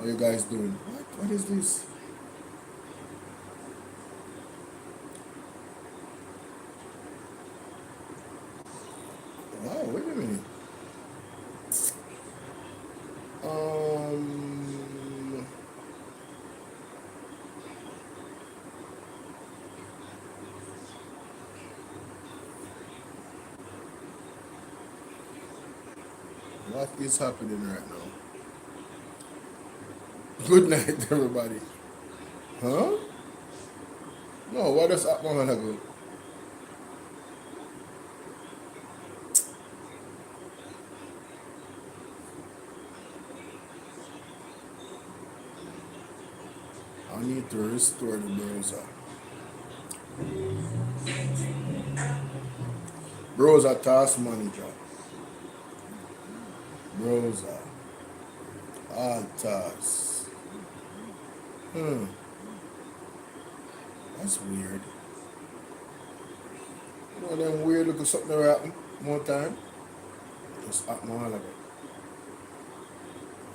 How you guys doing? What is this? Wow, wait a minute. Um, what is happening right now? Good night, everybody. Huh? No, what does happen when I go? I need to restore the browser. Browser task manager. Browser. All tasks. That's weird. You know them weird looking something that happen more time? Just happen all of it.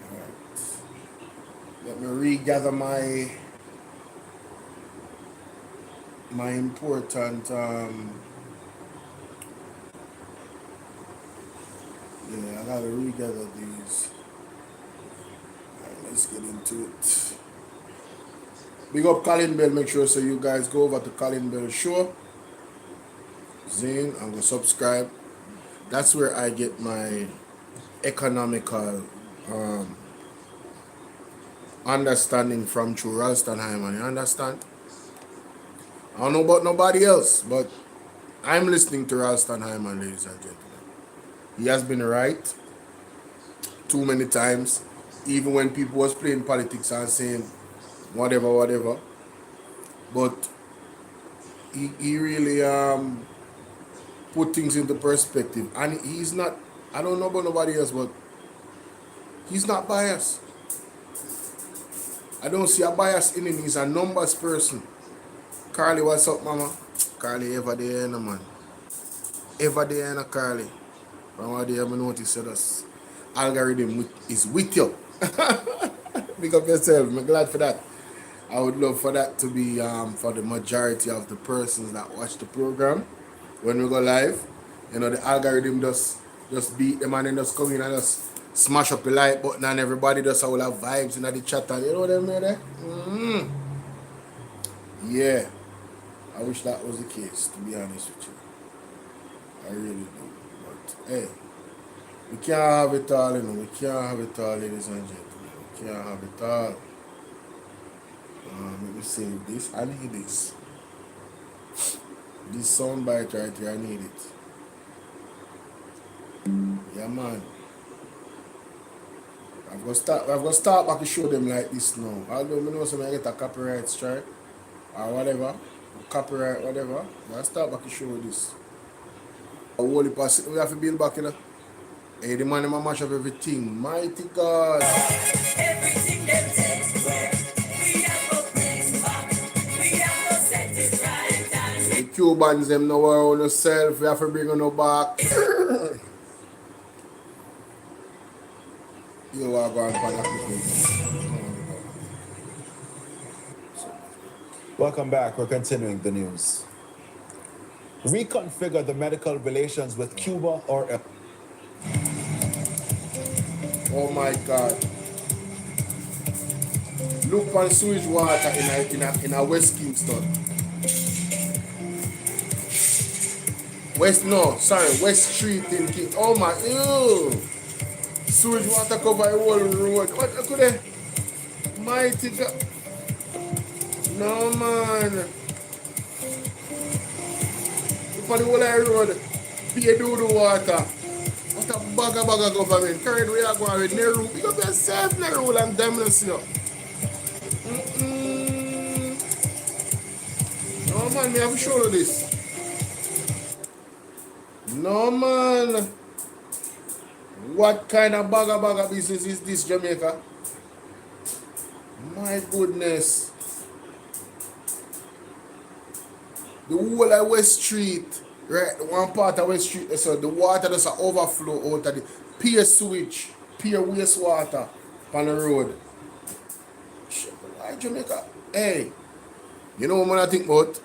Alright. Let me regather my important yeah, I gotta regather these. Alright, let's get into it. Big up Colin Bell, make sure so you guys go over to Colin Bell Show. Zing, I'm gonna subscribe. That's where I get my economical understanding from through RALSTON HYMAN. You understand? I don't know about nobody else, but I'm listening to RALSTON HYMAN, ladies and gentlemen. He has been right too many times, even when people was playing politics and saying whatever. But he really put things into perspective, and he's not. I don't know about nobody else, but he's not biased. I don't see a bias in him. He's a numbers person. Carly, what's up, mama? Carly, ever there, no man. Ever there, no Carly. From what day I notice that algorithm is with you. Pick up yourself. I'm glad for that. I would love for that to be for the majority of the persons that watch the program when we go live. You know, the algorithm just beat them and then just come in and just smash up the like button and everybody just all have vibes in the chat and you know what I mean there? Yeah. I wish that was the case, to be honest with you. I really do. But hey, we can't have it all, you know. We can't have it all, ladies and gentlemen. We can't have it all. Let me save this. I need this. This soundbite right here, I need it. Yeah, man. I've got to start back to show them like this now. Although I know some I get a copyright strike or whatever, copyright whatever. I'll start back to show this. A whole heap of we have to build back, you know. Hey, the man in mash up everything. Mighty God. Everything that takes place. We have no place back. We have no set it right. The Cubans them know our own self. We have to bring them back. You are going to Welcome back. We're continuing the news. Reconfigure the medical relations with Cuba or... Oh my God. Look on sewage water in a West Kingston. West Street in King. Oh my, ew. Sewage water cover the whole road. What could they? Mighty God. No man. Look on the whole road. Pay do the water. What a bag of government. Carry the way I go with Nehru. Pick up yourself, Nehru, and damnless you. No man, me have to show you this. No man. What kind of bag of business is this, Jamaica? My goodness. The whole of West Street, right? One part of West Street, so the water does overflow out of the pier sewage, pier wastewater on the road. Jamaica. Hey, you know what I think about?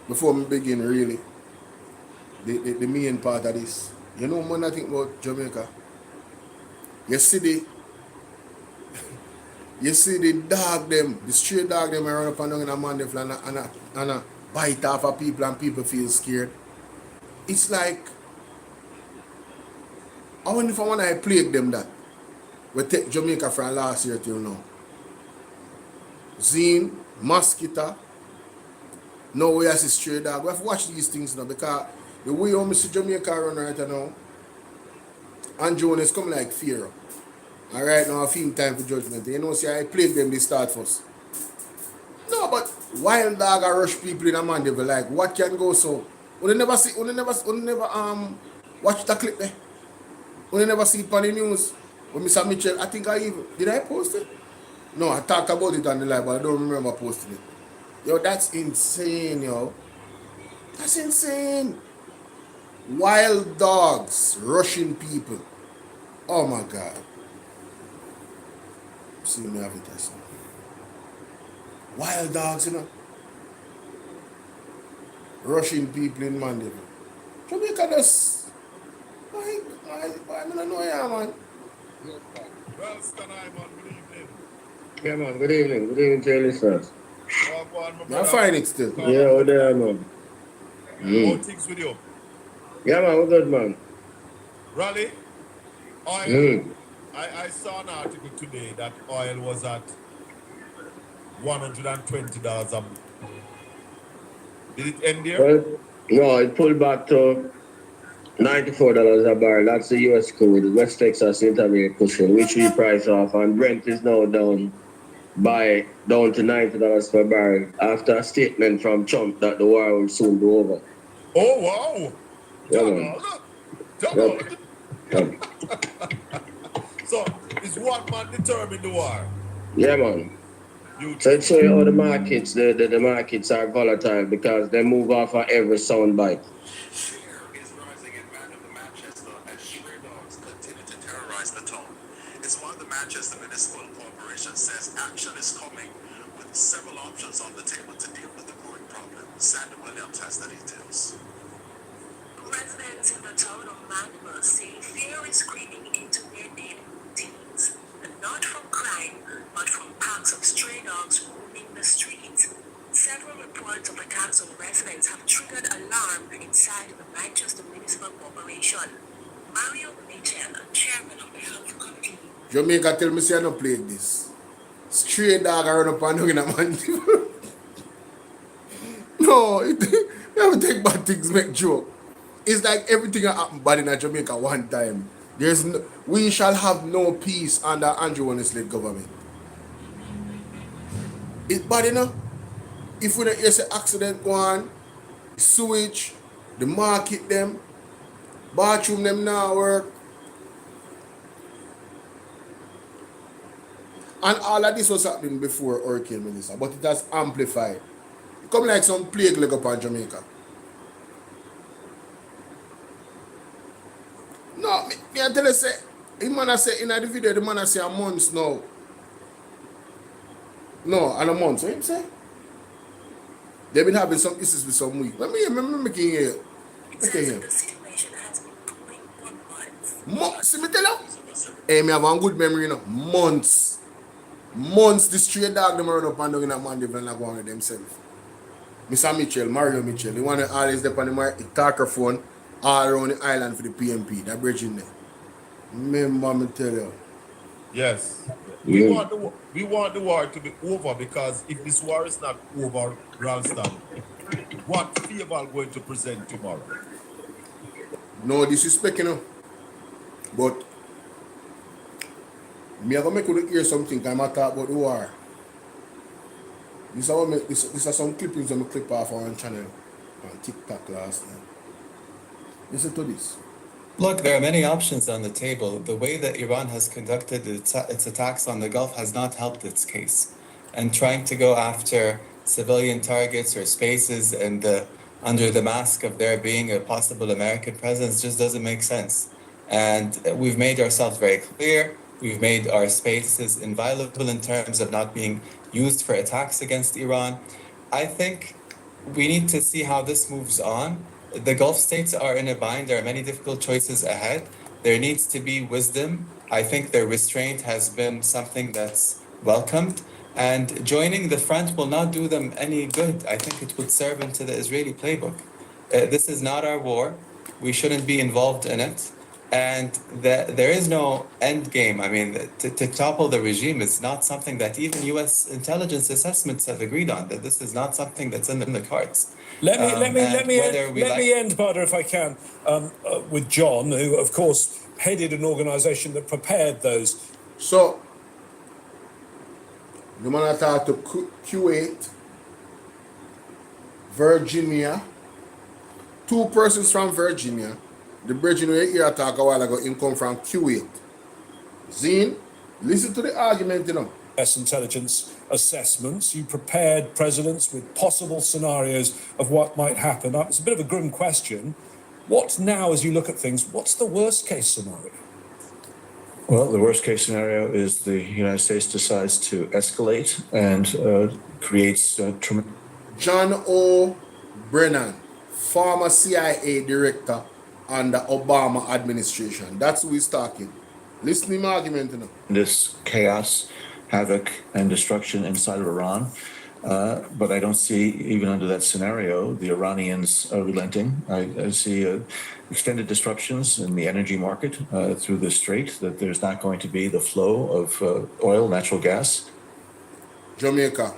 Before we begin, really, the main part of this. You know what I think about Jamaica? You see the dog them, the stray dog them run up and down in a man and a bite off of people and people feel scared. It's like, I wonder if I want to plague them that. We take Jamaica from last year till now. Zine, mosquito. Now we have to stray dog. We have to watch these things now because the way how I see Jamaica run right now, and Jones is coming like fear. And right now I feel time for judgment. You know, see I plague them, they start first. No, but wild dog are rush people in a man, they be like, what can go so? We never watch the clip there. We never see it on the news. When Mr. Mitchell, I think did I post it? No, I talked about it on the live, but I don't remember posting it. Yo, that's insane, yo. That's insane. Wild dogs rushing people. Oh my God. See me have it as wild dogs, you know. Rushing people in Mandeville. Jamaica does. I don't know, yeah, man. RALSTON, HYMAN, good evening. Yeah, man, good evening. Good evening to your listeners. I find it still. Yeah, oh, there, man. How things with you? Yeah, man, we're good, man. Raleigh, oil. I saw an article today that oil was at $120 a. Did it end there? Well, no, it pulled back to $94 a barrel. That's the US crude, West Texas Intermediate cushion, which we price off, and Brent is now down to $90 per barrel after a statement from Trump that the war will soon be over. Oh, wow. Yeah, Double. Yep. So, is one man determined the war? Yeah, man. So it shows you how the markets, the markets are volatile because they move off of every sound bite. Fear is rising in Manchester as stray dogs continue to terrorize the town. It's why the Manchester Municipal Corporation says action is coming with several options on the table to deal with the growing problem. Sandy Williams has the details. Residents in the town of Manchester say fear is creeping into their daily routines, and not from crime, but from packs of stray dogs roaming the streets. Several reports of attacks on residents have triggered alarm inside the Manchester Municipal Corporation. Mario Mitchell, chairman of the health committee. Jamaica tell me say I don't play this. Stray dog run up and down in a man. No, you never take bad things, make joke. It's like everything that happened bad in Jamaica one time. We shall have no peace under Andrew Wannis-led government. It's bad enough. If we don't hear say accident go on, sewage, the market them, bathroom them now work. And all of this was happening before Hurricane Melissa, but it has amplified. It come like some plague leg up on Jamaica. No, me I tell you say, the man say in the video, the man say a month now. No, and a month, what him say? They've been having some issues with some week. Let me making here. Okay, here. The situation has been brewing for months. See me tell you? Hey, me have one good memory, you know. Months. The stray dog them run up and down in a Mandeville and go on with themselves. Mr. Mitchell, Mario Mitchell, he want to always dep on the talker phone all around the island for the PMP, that bridge in there. Remember me tell you. Yes. We want the war to be over because if this war is not over, RALSTON, what favor are going to present tomorrow? No disrespect, you know. But me are gonna make you hear something time I talk about the war. This are some clippings on the clip off our channel on TikTok last night. Listen to this. Look, there are many options on the table. The way that Iran has conducted its attacks on the Gulf has not helped its case. And trying to go after civilian targets or spaces and under the mask of there being a possible American presence just doesn't make sense. And we've made ourselves very clear We've made our spaces inviolable in terms of not being used for attacks against Iran. I think we need to see how this moves on. The Gulf states are in a bind. There are many difficult choices ahead. There needs to be wisdom. I think their restraint has been something that's welcomed. And joining the front will not do them any good. I think it would serve into the Israeli playbook. This is not our war. We shouldn't be involved in it. And there is no end game. I mean, to topple the regime is not something that even U.S. intelligence assessments have agreed on, that this is not something that's in the cards. Let me end, Bader, if I can, with John, who, of course, headed an organisation that prepared those. So, the man talk to Kuwait, Virginia, 2 persons from Virginia. The bridge we hear talk a while ago, him come from Kuwait. Zine, listen to the argument, you know. US intelligence assessments. You prepared presidents with possible scenarios of what might happen. It's a bit of a grim question. What now, as you look at things, what's the worst case scenario? Well, the worst case scenario is the United States decides to escalate and creates tremendous. John O. Brennan, former CIA director under Obama administration. That's who he's talking. Listen to him argument, you know. This chaos, havoc, and destruction inside of Iran. But I don't see, even under that scenario, the Iranians relenting. I see extended disruptions in the energy market through the strait, that there's not going to be the flow of oil, natural gas. Jamaica,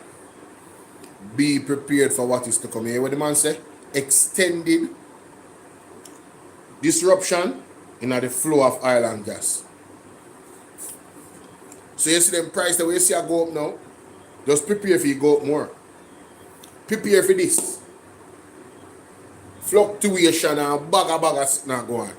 be prepared for what is to come. You hear what the man say? Extended disruption in the flow of oil and gas. So you see them price the way you see it go up now, just prepare for it go up more. Prepare for this. Fluctuation and bag sitting and go on.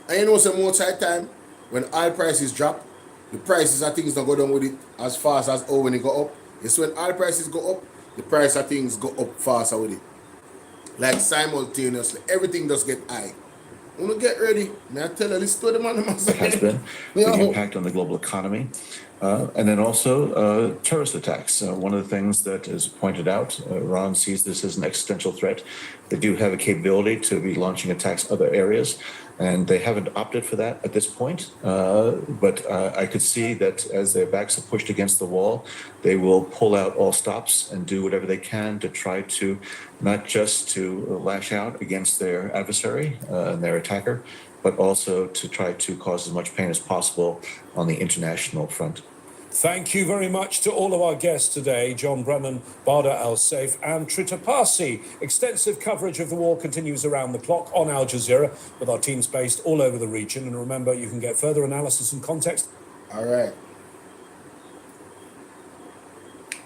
And you know some more time, when oil prices drop, the prices of things don't go down with it as fast as when it go up. You see when oil prices go up, the price of things go up faster with it. Like simultaneously, everything does get high. When you get ready, may I tell you this story, man? Has been the impact on the global economy. And then also terrorist attacks. One of the things that is pointed out, Iran sees this as an existential threat. They do have a capability to be launching attacks other areas, and they haven't opted for that at this point. But I could see that as their backs are pushed against the wall, they will pull out all stops and do whatever they can to try to not just to lash out against their adversary and their attacker, but also to try to cause as much pain as possible on the international front. Thank you very much to all of our guests today, John Brennan, Bader Al-Saif and Trita Parsi. Extensive coverage of the war continues around the clock on Al Jazeera, with our teams based all over the region. And remember, you can get further analysis and context. All right.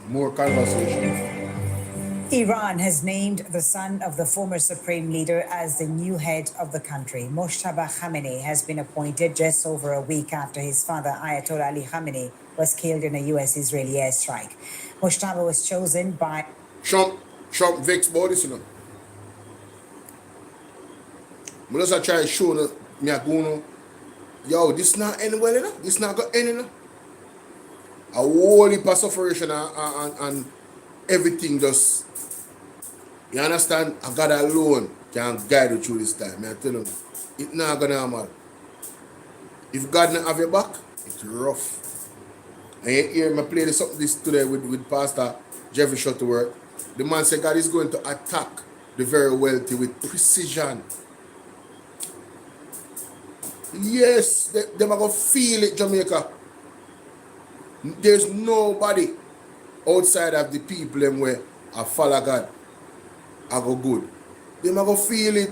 More conversation. Iran has named the son of the former supreme leader as the new head of the country. Mojtaba Khamenei has been appointed just over a week after his father, Ayatollah Ali Khamenei, was killed in a U.S.-Israeli airstrike. Mojtaba was chosen by... Trump vex about this, you know. I just try to show me a go, yo, this not end well, you know? This not going to end, you know? A whole heap of suffering and everything just... You understand? I God alone can guide you through this time. I tell you, it's not gonna happen. If God not have your back, it's rough. And you hear me play this today with Pastor Jeffrey Shuttleworth. The man said God is going to attack the very wealthy with precision. Yes, they are going to feel it, Jamaica. There's nobody outside of the people them where I follow God. I go good. They might go feel it.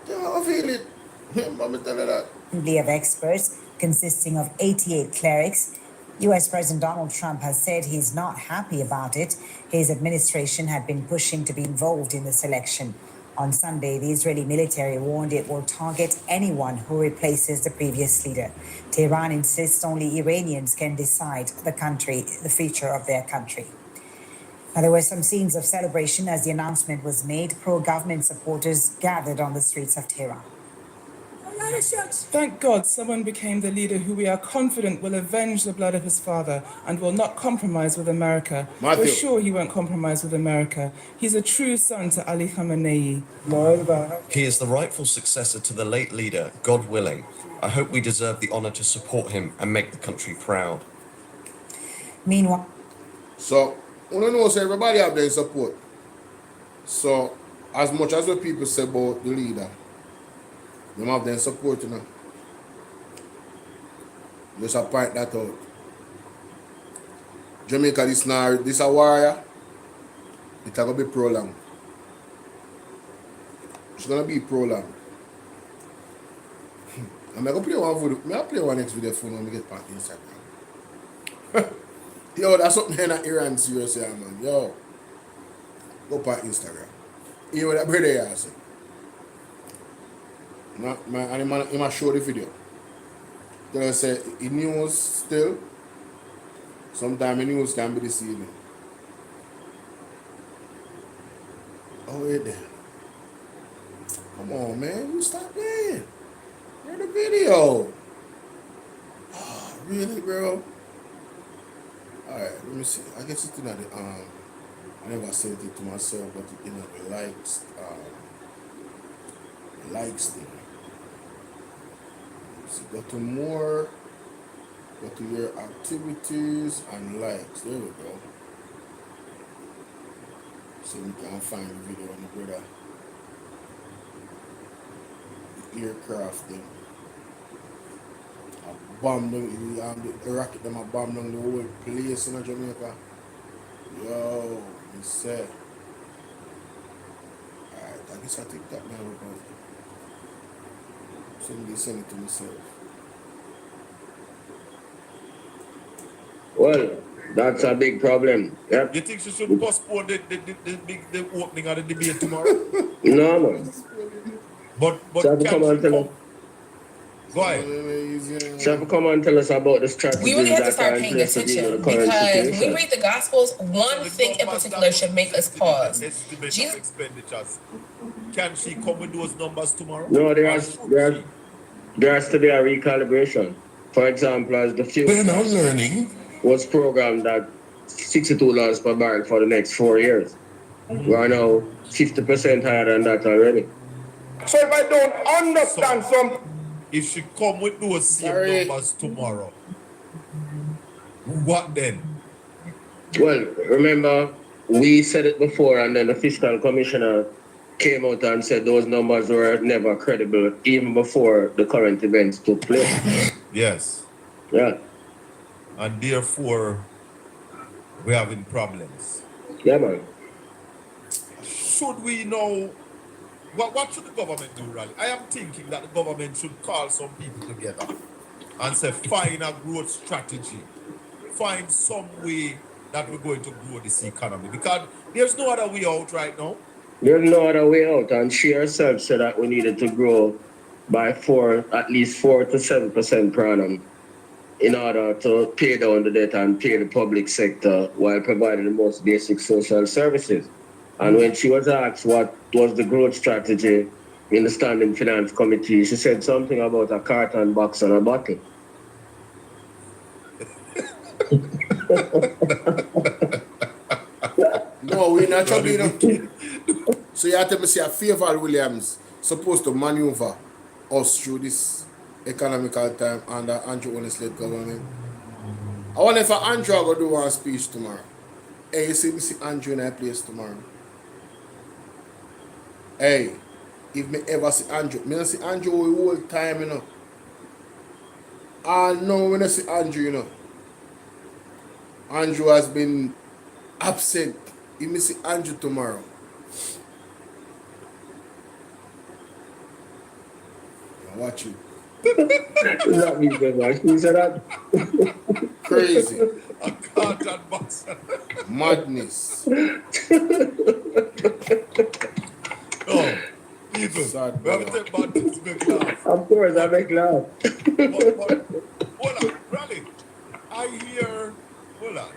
They might go feel it. Mama tell you that. Assembly of experts consisting of 88 clerics. U.S. President Donald Trump has said he's not happy about it. His administration had been pushing to be involved in the selection. On Sunday, the Israeli military warned it will target anyone who replaces the previous leader. Tehran insists only Iranians can decide the future of their country. Now, there were some scenes of celebration as the announcement was made. Pro-government supporters gathered on the streets of Tehran. Thank God someone became the leader who we are confident will avenge the blood of his father and will not compromise with America. Matthew. We're sure he won't compromise with America. He's a true son to Ali Khamenei. He is the rightful successor to the late leader, God willing. I hope we deserve the honor to support him and make the country proud. Meanwhile, So, you know, so everybody have their support. So, as much as what people say about the leader, they have their support, you know. Just a point that out. Jamaica, this a warrior. It's gonna be prolonged. It's gonna be prolonged. I'm gonna play one video. May I play one next video for when we get back Instagram? Yo, that's something in Iran serious here, man. Yo, go back Instagram. You know what that brother here say? And he might show the video. Then I say, in news still, sometimes in news can be deceiving. Oh, wait there. Come on, man. You stop playing. Hear the video. Oh, really, bro? Alright, let me see. I guess it's not the I never sent it to myself, but you know the likes thing. So go to more, go to your activities and likes. There we go. So we can find the video on the brother. The aircraft thing. I bombed the rocket them, I bombed down the whole place in Jamaica. Yo, he said. Alright, I guess I take that now about send it to myself. Well, that's a big problem. Yep. You think she should postpone the opening of the debate tomorrow? No, man. But So can come on, she tell come? us. Go ahead. So come on, tell us about the strategies We really have to that start are in paying place to deal attention with the current because when we situation. read the Gospels, one thing in particular should make us pause. Estimate of Jesus, expenditures. Can she come with those numbers tomorrow? No, Or there has to be a recalibration. For example, as the fuel We're now learning. was programmed at $62 per barrel for the next 4 years. We are now 50% higher than that already. So if I don't understand If she come with those same numbers tomorrow, what then? Well, remember, we said it before, and then the fiscal commissioner came out and said those numbers were never credible, even before the current events took place. Yes. Yeah. And therefore, we're having problems. Yeah, man. Should we know, what should the government do, Raleigh? I am thinking that the government should call some people together and say, find a growth strategy. Find some way that we're going to grow this economy. Because there's no other way out right now. There's no other way out, and she herself said that we needed to grow by at least 4 to 7% per annum in order to pay down the debt and pay the public sector while providing the most basic social services. And when she was asked what was the growth strategy in the Standing Finance Committee, she said something about a carton box and a bottle. No, we're not trouble, you know. So you have to say a Fairval Williams supposed to maneuver us through this economical time under Andrew Honest-led government. I wonder if Andrew will do one speech tomorrow. Hey, you see me see Andrew in that place tomorrow. Hey, if me ever see Andrew, me not see Andrew the whole time, you know. I know when I see Andrew, you know. Andrew has been absent. If me see Andrew tomorrow. Watch you. Not me, brother. Who said that? Crazy. A carton box. Madness. Oh, people. Sad, We have to take bad things to make laugh. Of course, I make laugh. But, hold on, Raleigh. I hear, hold on.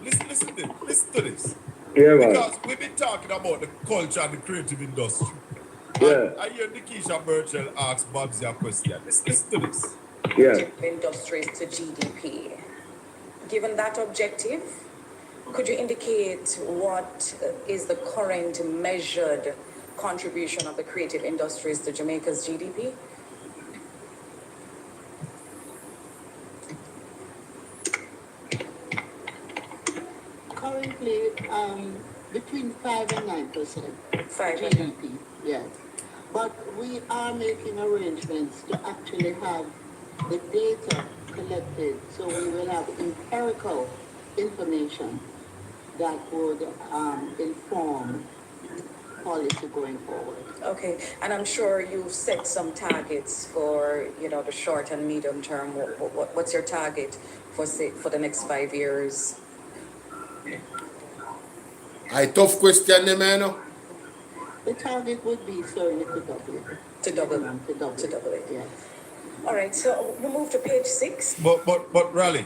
Listen to this. Yeah, man. Because we've been talking about the culture and the creative industry. And I hear Nikisha Burchell ask Babsy a question. Listen to this. Yeah. Industries to GDP. Given that objective, could you indicate what is the current measured contribution of the creative industries to Jamaica's GDP? Currently, between 5 and 9% 5 GDP, yes. But we are making arrangements to actually have the data collected, so we will have empirical information that would inform policy going forward. Okay, and I'm sure you've set some targets for, the short and medium term. What's your target for the next 5 years? I tough question, man. The target would be certainly to double it. To double it. Yes. All right, so we move to page 6. But Raleigh,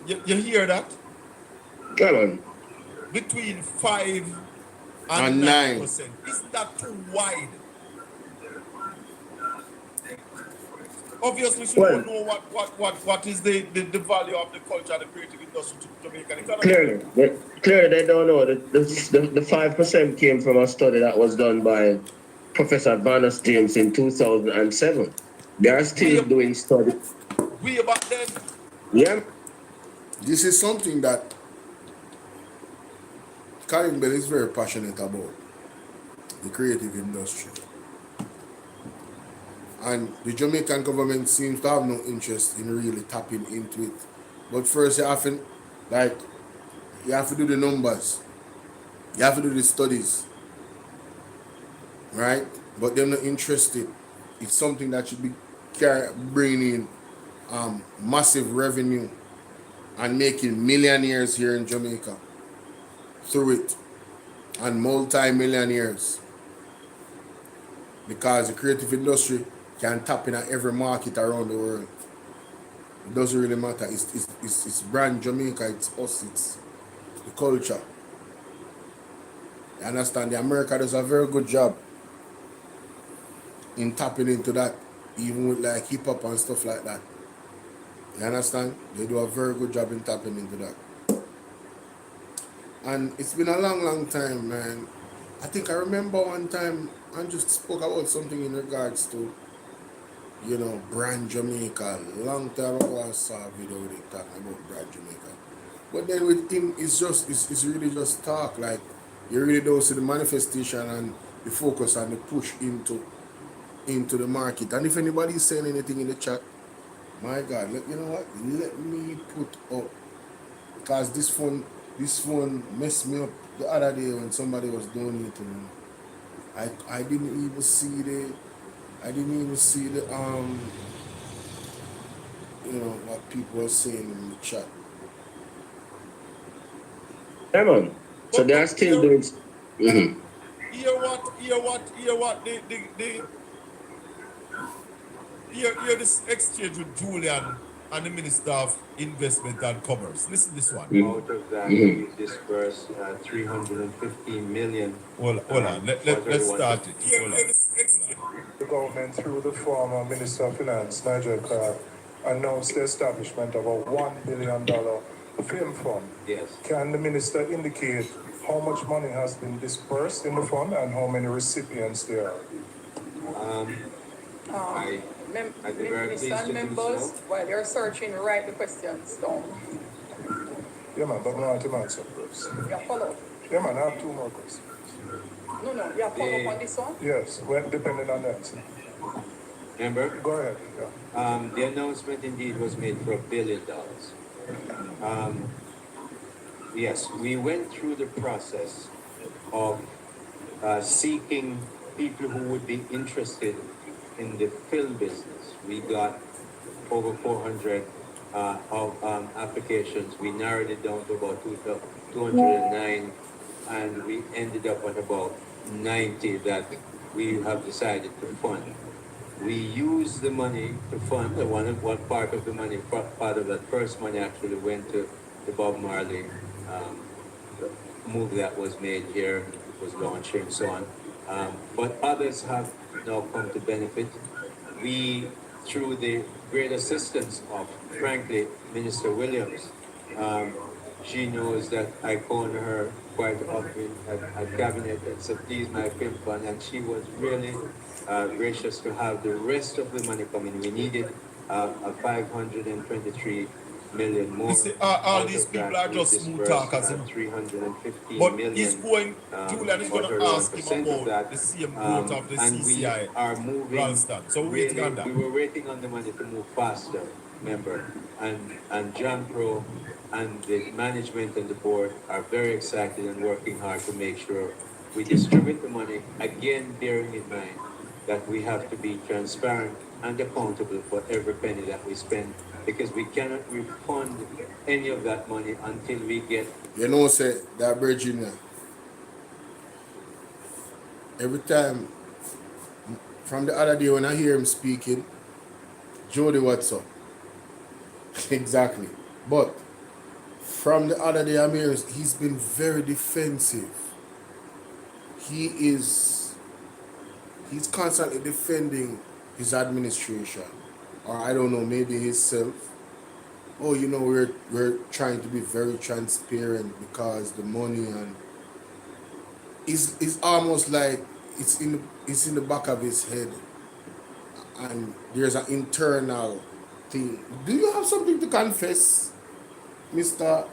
you hear that? Come on. Between 5 And 9%. 9. Isn't that too wide? Obviously, she don't know what is the value of the culture and the creative industry to Jamaican economy. Clearly they don't know. The 5% came from a study that was done by Professor Vanus James in 2007. They are still doing study. We about them. Yeah. This is something that Colin Bell is very passionate about, the creative industry. And the Jamaican government seems to have no interest in really tapping into it. But first you have to do the numbers. You have to do the studies. Right? But they're not interested. It's something that should be bringing in massive revenue and making millionaires here in Jamaica through it, and multi-millionaires, because the creative industry can tap in at every market around the world. It doesn't really matter. It's brand Jamaica. It's us. It's the culture. You understand? The America does a very good job in tapping into that, even with like hip hop and stuff like that. You understand? They do a very good job in tapping into that. And it's been a long time, man. I think I remember one time I just spoke about something in regards to, brand Jamaica. Long time ago I saw a video with him talking about brand Jamaica. But then with him, it's really just talk. Like, you really don't see the manifestation and the focus and the push into the market. And if anybody is saying anything in the chat, my God, you know what? Let me put up, because this phone messed me up the other day when somebody was doing it to me. I didn't even see the what people were saying in the chat. Come on. So they are still doing. Mm-hmm. Hear what hear this exchange with Julian and the Minister of Investment and Commerce. Listen to this one. Out of that, we dispersed 315 million. Hold on. Let's start it. Hold on. The government, through the former Minister of Finance, Nigel Clark, announced the establishment of a $1 billion film fund. Yes. Can the minister indicate how much money has been dispersed in the fund and how many recipients there are? Minister and members, while you're searching, write the questions down. Yeah, man, but I want to answer first. Yeah, follow. Yeah, man, I have 2 more questions. No, you have follow up on this one? Yes, well, depending on the answer. Remember? Go ahead. Yeah. The announcement indeed was made for $1 billion. Yes, we went through the process of seeking people who would be interested in the film business. We got over 400 applications. We narrowed it down to about 209, and we ended up at about 90 that we have decided to fund. We used the money to fund one part of the money. Part of that first money actually went to the Bob Marley movie that was made here, was launched and so on. But others have now come to benefit. We, through the great assistance of, frankly, Minister Williams, she knows that I corner her quite often at cabinet and said, please, my film fund, and she was really gracious to have the rest of the money coming. We needed a 523 million more. You see, all these people are just smooth talkers, you know. 350 But million. he's going, Julian is going to ask him about the same growth of the and CCI, we are moving. RALSTON. So we're waiting on that. We were waiting on the money to move faster, remember. And John Pro and the management and the board are very excited and working hard to make sure we distribute the money, again bearing in mind that we have to be transparent and accountable for every penny that we spend, because we cannot refund any of that money until we get... You know, say that Virginia, every time, from the other day when I hear him speaking, Jody, what's up? Exactly. But from the other day, I'm hearing he's been very defensive. He's constantly defending his administration, or I don't know, maybe himself. Oh, you know, we're trying to be very transparent because the money, and it's almost like it's in the back of his head, and there's an internal thing. Do you have something to confess, Mr.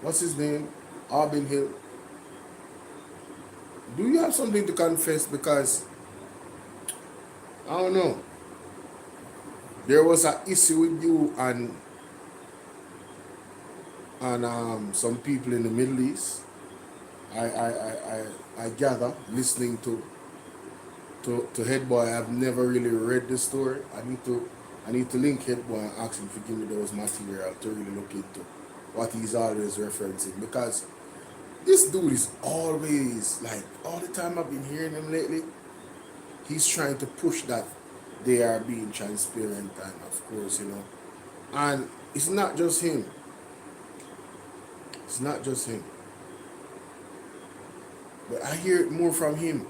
What's his name? Arbin Hill? Do you have something to confess? Because I don't know. There was an issue with you and some people in the Middle East. I gather, listening to Headboy. I've never really read the story. I need to link Headboy and ask him to give me those material to really look into what he's always referencing, because this dude is always, like, all the time I've been hearing him lately, he's trying to push that they are being transparent, and of course, you know, and it's not just him. It's not just him. But I hear it more from him.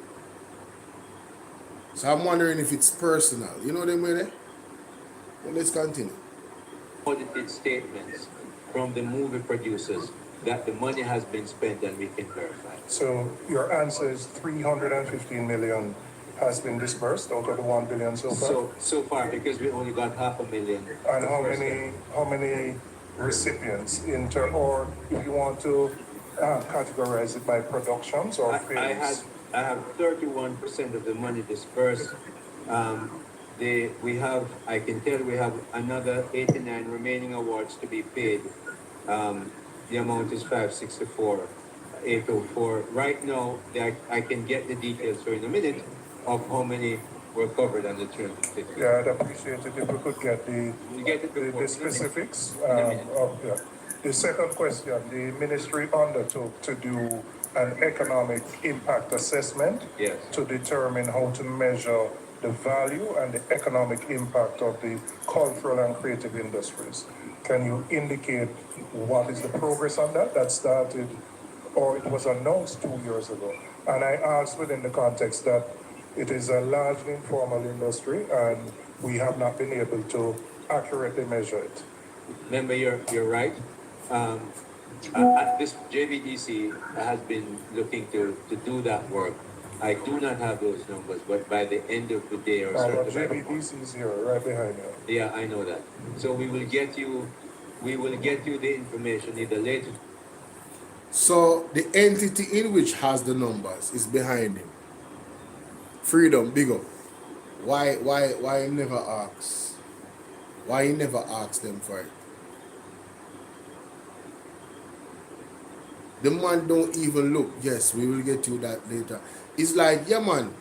So I'm wondering if it's personal. You know what I mean? Well, let's continue. Audited statements from the movie producers that the money has been spent, and we can verify. So your answer is 315 million has been disbursed out of the 1 billion so far? So far, because we only got 500,000. And how many recipients or if you want to categorize it by productions or films? I have 31% of the money dispersed. I can tell we have another 89 remaining awards to be paid. The amount is 564, 804. Right now, I can get the details for in a minute of how many were covered under 350. Yeah, I'd appreciate it if we could get the specifics. The second question, the ministry undertook to do an economic impact assessment to determine how to measure the value and the economic impact of the cultural and creative industries. Can you indicate what is the progress on that? That started, or it was announced 2 years ago. And I asked within the context that it is a largely informal industry and we have not been able to accurately measure it. Remember, you're right. This JBDC has been looking to do that work. I do not have those numbers, but by the end of the day or so. JBDC is here, right behind you. Yeah, I know that. So we will get you the information either later. So the entity in which has the numbers is behind him. Freedom, big up. Why he never asks? Why he never asks them for it? The man don't even look. Yes, we will get to that later. It's like, yeah, man,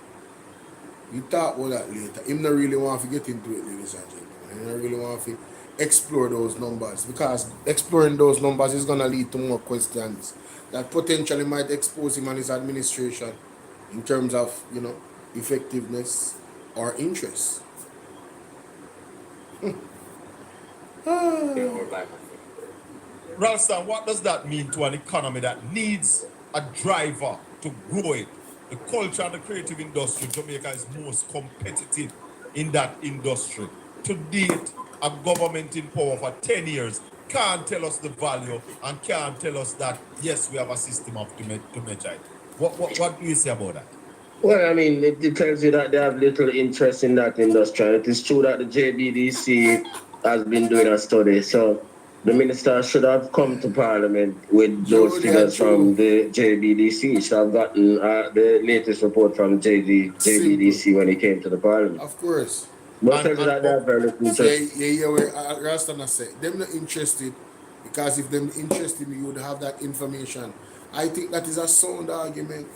we talk about that later. Him not really want to get into it, ladies and gentlemen. He not really want to explore those numbers, because exploring those numbers is going to lead to more questions that potentially might expose him and his administration in terms of, you know, effectiveness or interest. RALSTON, what does that mean to an economy that needs a driver to grow it? the culture and the creative industry, Jamaica is most competitive in that industry. To date, a government in power for 10 years can't tell us the value and can't tell us that, yes, we have a system of to measure it. What do you say about that? Well, I mean, it tells you that they have little interest in that industry. It is true that the JBDC has been doing a study, so the minister should have come to Parliament with those figures from the JBDC. He should have gotten the latest report from JBDC when he came to the Parliament. Of course. But tells you that they have very little interest. Yeah, where RALSTON said, them not interested, because if them interested, you would have that information. I think that is a sound argument.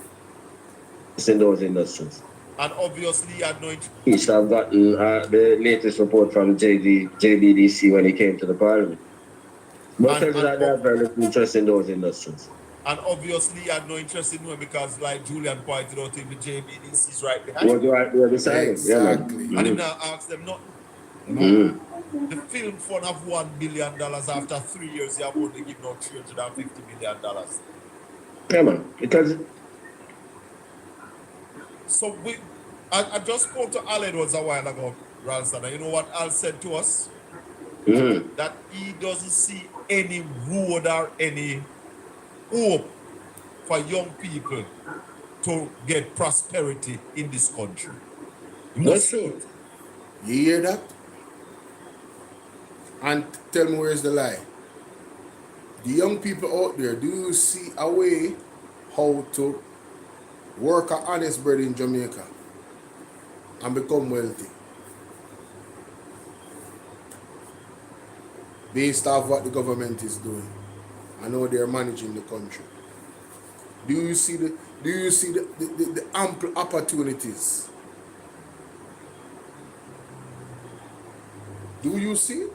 In those industries. And obviously, he had no interest. He should have gotten the latest report from JBDC when he came to the Parliament. But tells you that they have very little interest in those industries. And obviously, he had no interest in knowing because, like Julian pointed out, if the JBDC is right behind him. Right there beside him. Exactly. And him now ask them nothing. The film fund of $1 billion after 3 years, you have only given out $350 million. Yeah, man. Because. So I just spoke to Al Edwards a while ago, Ralston, and you know what Al said to us? That he doesn't see any road or any hope for young people to get prosperity in this country. That's true. You hear that? And tell me where's the lie. The young people out there, do you see a way how to work an honest bread in Jamaica and become wealthy based off what the government is doing and how they're managing the country? Do you see the ample opportunities? Do you see it?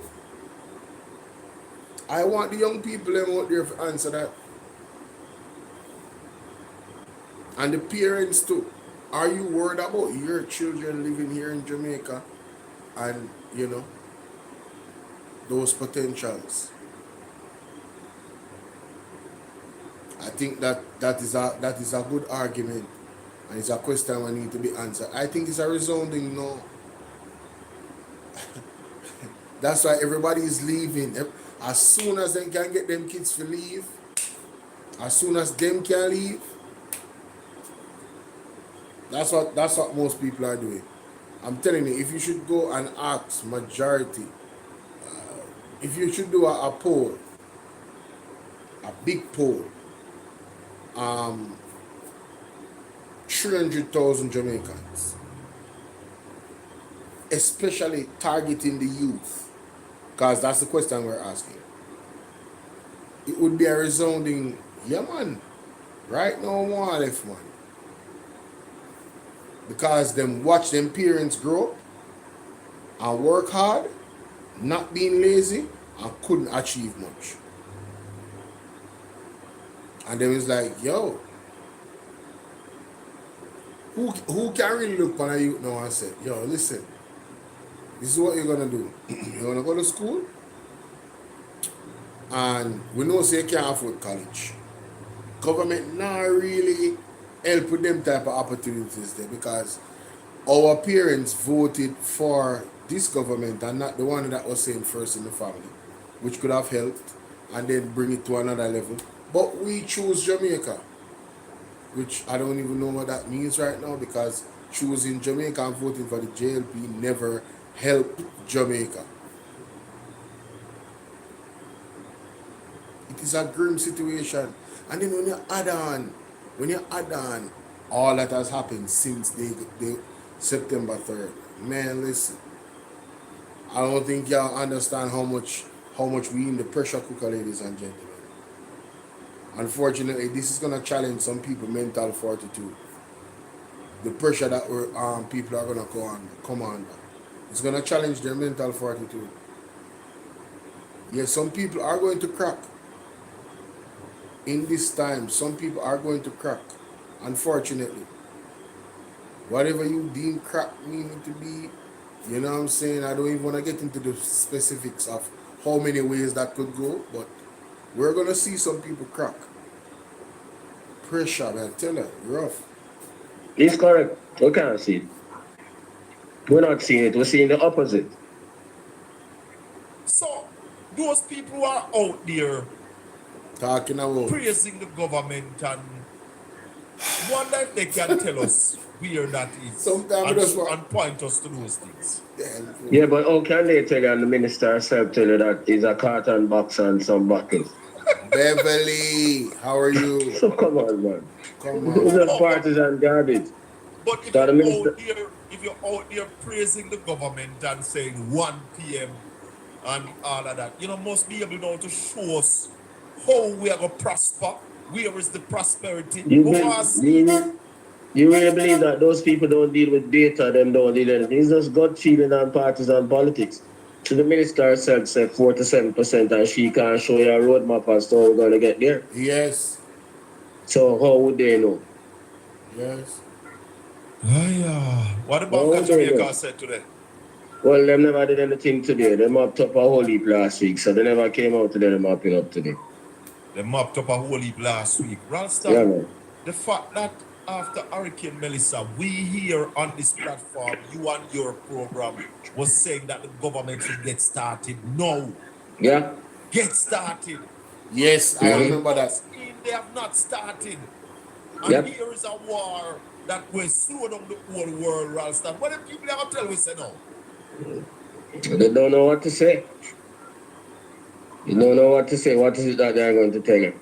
I want the young people out there to answer that. And the parents too. Are you worried about your children living here in Jamaica and, you know, those potentials? I think that is a good argument, and it's a question that needs to be answered. I think it's a resounding no. That's why everybody is leaving. As soon as they can get them kids to leave, as soon as them can leave, that's what most people are doing. I'm telling you, if you should go and ask majority, if you should do a poll, a big poll, 300,000 Jamaicans, especially targeting the youth, because that's the question we're asking. It would be a resounding, yeah man, right now one left man. Because them watch them parents grow up and work hard, not being lazy, and couldn't achieve much. And then it's like, yo, who can really look on a youth now and say, yo, listen, this is what you're gonna do. You're gonna go to school, and we know say you can't afford college. Government not really help with them type of opportunities there, because our parents voted for this government and not the one that was saying first in the family, which could have helped and then bring it to another level. But we choose Jamaica, which I don't even know what that means right now, because choosing Jamaica and voting for the JLP never helped Jamaica. It is a grim situation. And then when you add on all that has happened since the September 3rd, man, listen, I don't think y'all understand how much we in the pressure cooker, ladies and gentlemen. Unfortunately, this is gonna challenge some people mental fortitude. The pressure that people are gonna come under. It's gonna challenge their mental fortitude. Yes, some people are going to crack. In this time, some people are going to crack. Unfortunately. Whatever you deem crack meaning to be, you know what I'm saying? I don't even want to get into the specifics of how many ways that could go, but we're going to see some people crack. Pressure, man, tell her, rough. It's correct. We can't see it. We're not seeing it. We're seeing the opposite. So, those people who are out there talking about praising the government and wonder if they can tell us where that is and point us to those things. Yeah, but how can they tell you and the minister herself tell you that it's a carton box and some bottles? Beverly, how are you? So come on, man. Come It's on. just partisan garbage. But if you're out there praising the government and saying 1 p.m. and all of that, you know, must be able now to show us how we are going to prosper. Where is the prosperity? You really believe that those people don't deal with data, them don't deal with anything? It's just gut feeling and partisan politics. So the minister herself said 4 to 7%, and she can't show you a roadmap as to how we're going to get there. Yes. So how would they know? Yes. What about Jamaica said today? Well, them never did anything today. They mopped up a whole heap last week, so they never came out today. They're mopping up today. They mopped up a whole heap last week. RALSTON, Yeah, man. the fact that after Hurricane Melissa, we here on this platform, you and your program, was saying that the government should get started now. Yeah. Get started. Yes, I remember that. They have not started. And here is a war that will slow down the whole world, RALSTON. What do people have to tell us now? They don't know what to say. You don't know what to say. What is it that they're going to tell you?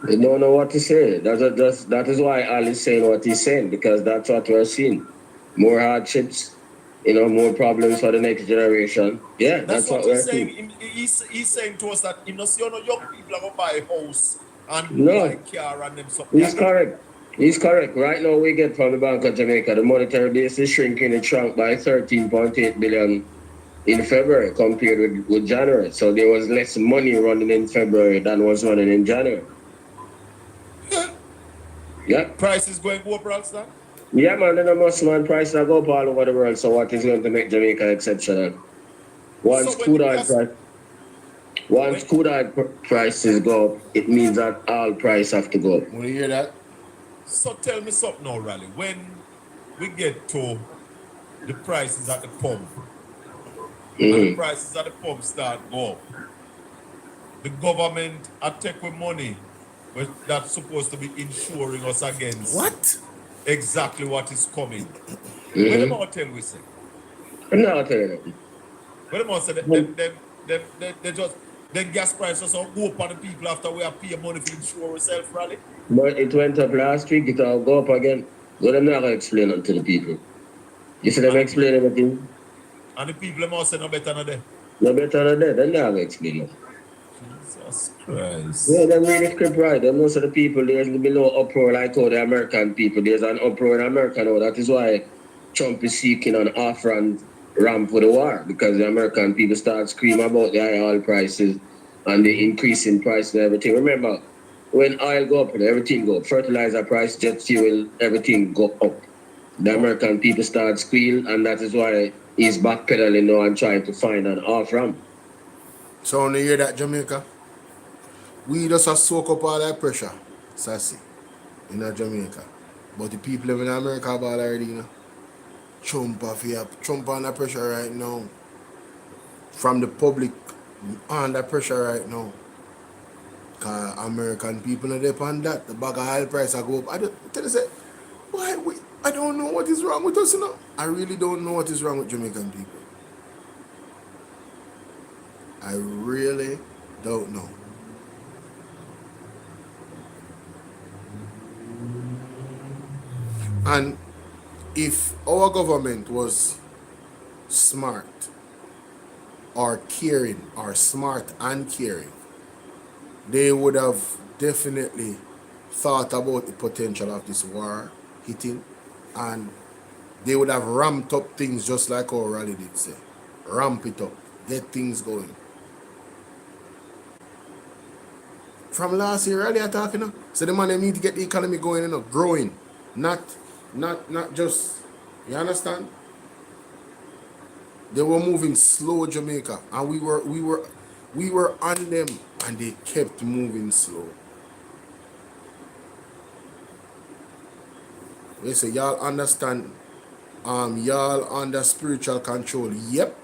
They don't know what to say. That is why Al is saying what he's saying, because that's what we're seeing. More hardships, you know, more problems for the next generation. Yeah, that's what we're seeing. He's saying to us that you know, see, young people are going to buy a house and buy a car and them something. He's correct. He's correct. Right now, we get from the Bank of Jamaica, the monetary base is shrinking. It shrunk by 13.8 billion in February compared with January. So there was less money running in February than was running in January. Yeah. Prices going to go up, RALSTON? Yeah, man, then must man prices are go up all over the world. So what is going to make Jamaica exceptional? Once crude oil prices go up, it means that all prices have to go up. Want to hear that? So tell me something now, Raleigh. When we get to the prices at the pump, and the prices at the pump start go up, the government are take with money that's supposed to be insuring us against what? Exactly what is coming. What them all tell we say? I'm not telling you. What them all say? They just then gas prices will go up on the people after we have pay money to insure ourselves, Raleigh. But it went up last week, it will go up again. Well, I'm not going to explain it to the people. You see them explain everything? And the people must say no better than them. No better than that, they're not going to explain it. Jesus Christ. Yeah, them read the script right. And most of the people, there's below uproar like all the American people. There's an uproar in America now. That is why Trump is seeking an off-ramp for the war, because the American people start screaming about the high oil prices and the increase in price and everything. Remember, when oil go up, everything go up. Fertilizer price, jet fuel, everything go up. The American people start squeal, and that is why he's backpedaling now and trying to find an off-ramp. So when you hear that, Jamaica, we just have soak up all that pressure, sassy, in Jamaica. But the people living in America have all already, you know. Trump under pressure right now. From the public, under pressure right now. Because American people are depend that. The bag of oil price I go up. I don't know what is wrong with us, you know. I really don't know what is wrong with Jamaican people. I really don't know. And if our government was smart or caring or smart and caring, they would have definitely thought about the potential of this war hitting, and they would have ramped up things just like our rally did say. Ramp it up, get things going. From last year, rally are talking now. So the man they need to get the economy going, you know, growing. Not just, you understand? They were moving slow, Jamaica, and we were on them, and they kept moving slow. We say y'all understand. Y'all under spiritual control. Yep.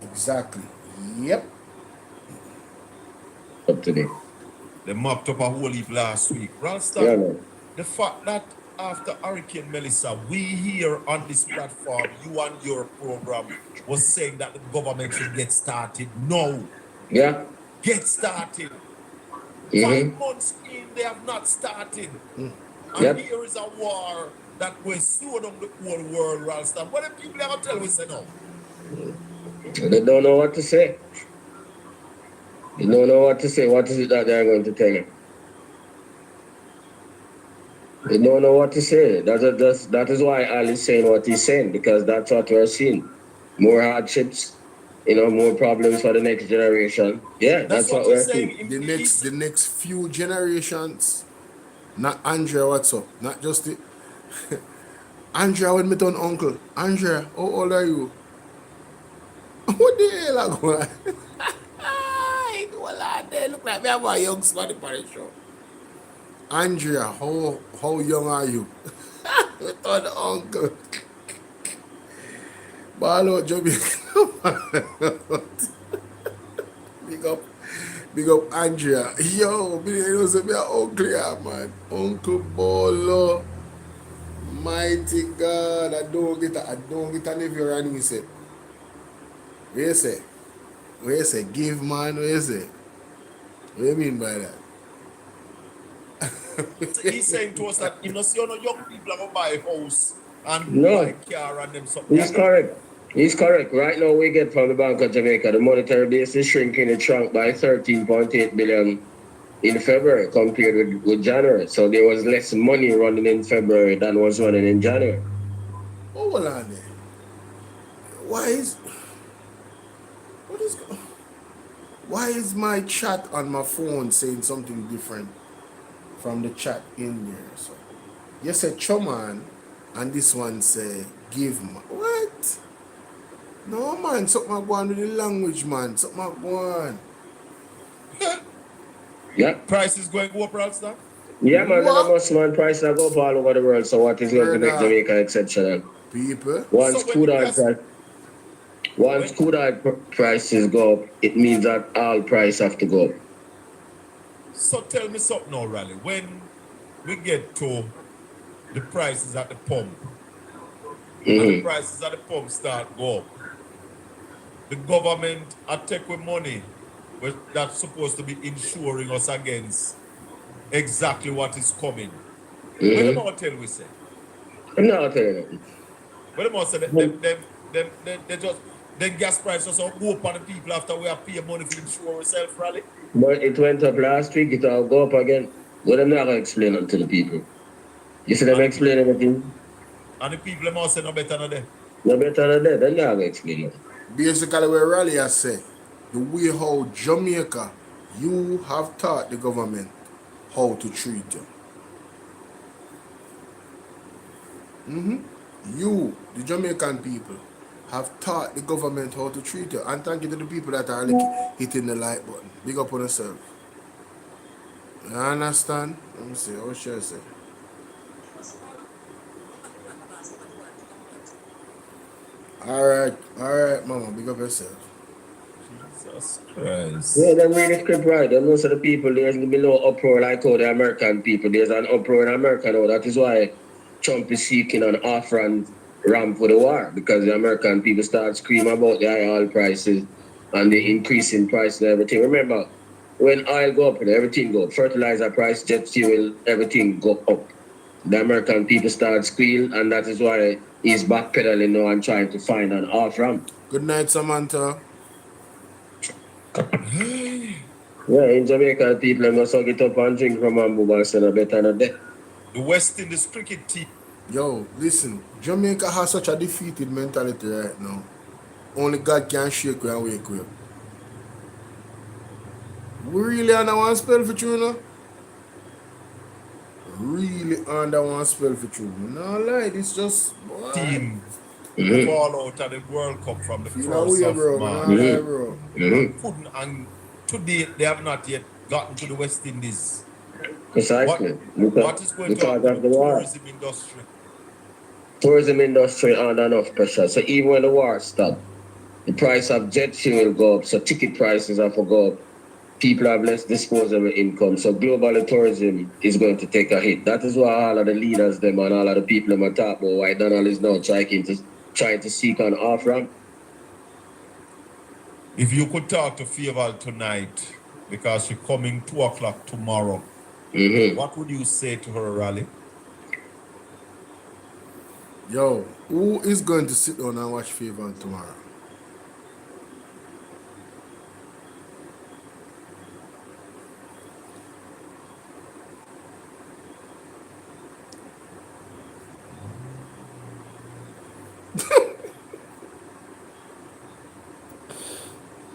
Exactly. Yep. Up to date. They mopped up a whole heap last week. Ralston, Yeah, man. the fact that after Hurricane Melissa, we here on this platform, you and your program was saying that the government should get started now. Yeah. Get started. Mm-hmm. 5 months in, they have not started. And Yep. here is a war that will slow down the whole world, Ralston. What the people are going to tell us now? They don't know what to say. They don't know what to say. What is it that they're going to tell you? They don't know what to say. That is why Al is saying what he's saying, because that's what we're seeing. More hardships, more problems for the next generation. Yeah, that's what we're seeing. The next few generations. Not Andrea, what's up? Not just the Andrea with me done uncle. Andrea, how old are you? What the hell are going on? They look like me have a young spotty party show. Andrea, how young are you? We thought the uncle. Bolo, Jamaica. Big up Andrea. Yo, me knows me an uncle here, man. Uncle Bolo. Mighty God. I don't get a nephew around me say. What you say? What you say? Give man, what you say? What do you mean by that? He's saying to us that you know, see, young people are going to buy a house and No. buy a car and them something. He's correct. He's correct. Right now, we get from the Bank of Jamaica, the monetary base is shrinking. It shrunk by 13.8 billion in February compared with January. So there was less money running in February than was running in January. Oh, hold on there. Why is my chat on my phone saying something different from the chat in there? So you say Choman and this one say give man. What? No man, something go on with the language, man. Something go on. Yeah. Price is going to go up, Ralston? Yeah, man, and the man prices are go up all over the world. So what is going to make Jamaica exceptional? People. Once crude oil prices go up, it means that all prices have to go up. So tell me something now, Raleigh. When we get to the prices at the pump, and the prices at the pump start go up, the government take with money that's supposed to be insuring us against exactly what is coming. What am I tell we say? I'm not telling you. What am I say? Them gas prices will go up on the people after we have paid money to insure ourselves, Raleigh. But it went up last week, it will go up again. But I'm not going to explain it to the people. You see them explain everything? And the people must say no better than that. No better than that, they're not going to explain it. Basically, what Raleigh has said, the way how Jamaica, you have taught the government how to treat you. You, the Jamaican people, have taught the government how to treat you. And thank you to the people that are hitting the like button. Big up on yourself. You understand? Let me see. What should I say? Alright, mama. Big up yourself. Jesus Christ. Yeah, them read the script right. Them most of the people, there's no uproar like how the American people. There's an uproar in America now. That is why Trump is seeking an off-ramp for the war, because the American people start screaming about the high oil prices and the increasing price and everything. Remember, when oil go up, everything go up. Fertilizer price, jet fuel, everything go up. The American people start squeal, and that is why he's backpedaling now and trying to find an off-ramp. Good night, Samantha. Yeah, in Jamaica, people must get up and drink from Ambu and say no better than that. The West Indies cricket team. Yo, listen, Jamaica has such a defeated mentality right now. Only God can shake you and wake you up. We really under one spell for you, know? Really under one spell for you. No lie, it's just boy. Team fall out of the World Cup from the Feel first away, of bro. March. No lie, bro. And to date, they have not yet gotten to the West Indies. Precisely. What is going to happen Because of the with war. tourism industry? Tourism industry under enough pressure. So even when the war stops, the price of jet fuel will go up, so ticket prices have to go up. People have less disposable income, so global tourism is going to take a hit. That is why all of the leaders them and all of the people them are talking about why Donald is now trying to seek an off ramp. If you could talk to Favor tonight, because she's coming 2 o'clock tomorrow, what would you say to her, Raleigh? Yo, who is going to sit down and watch Favor tomorrow?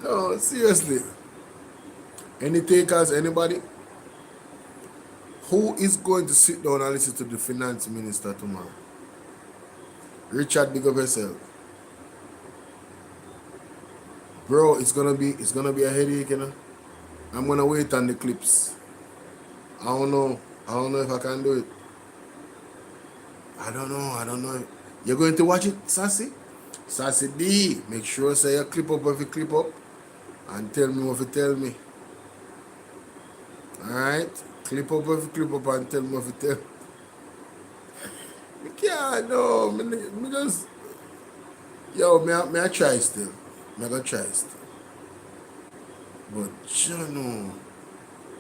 No, seriously. Any takers, anybody? Who is going to sit down and listen to the finance minister tomorrow? Richard, big up yourself. Bro, it's gonna be a headache, you know. I'm gonna wait on the clips. I don't know if I can do it. I don't know. You're going to watch it, Sassy? Sassy D, make sure say you clip up if you clip up and tell me what you tell me. Alright? Clip up if you clip up and tell me what you tell me. I can't know. Me just may I try still. I gonna try still. But you know,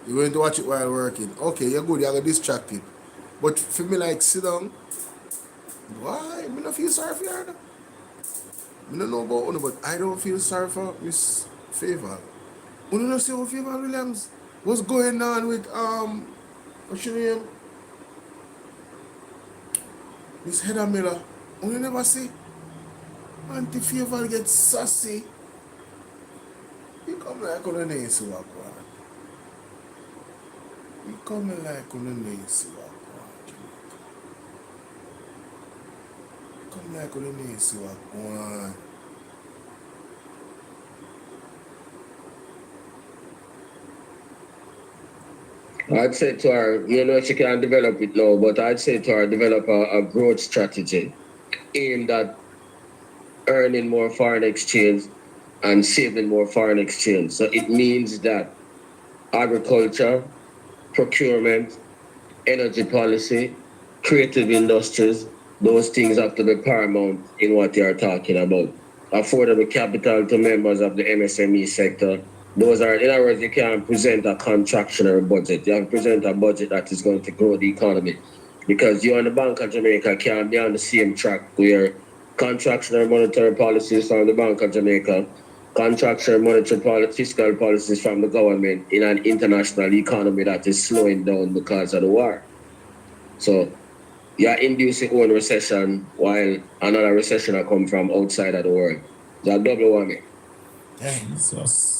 you're going to watch it while working. Okay, you're good, you're gonna distracted. But for me like sit down. Why? I don't feel sorry for her. I don't know about her, but I don't feel sorry for Miss Favor. You don't see what Favor Williams? What's going on with what's your name? Miss Heather Miller. You never see? Auntie Favor gets sassy. You come like on the nice walk. You come like on the nice walk. Come like on the nice walk. I'd say to her, you know, she can develop it now, but I'd say to her, develop a growth strategy aimed at earning more foreign exchange and saving more foreign exchange. So it means that agriculture, procurement, energy policy, creative industries, those things have to be paramount in what you are talking about. Affordable capital to members of the MSME sector. Those are, in other words, you can't present a contractionary budget. You have to present a budget that is going to grow the economy. Because you and the Bank of Jamaica can't be on the same track where contractionary monetary policies from the Bank of Jamaica, contractionary monetary fiscal policies from the government in an international economy that is slowing down because of the war. So you're inducing one recession while another recession will come from outside of the world. It's a double whammy. Jesus.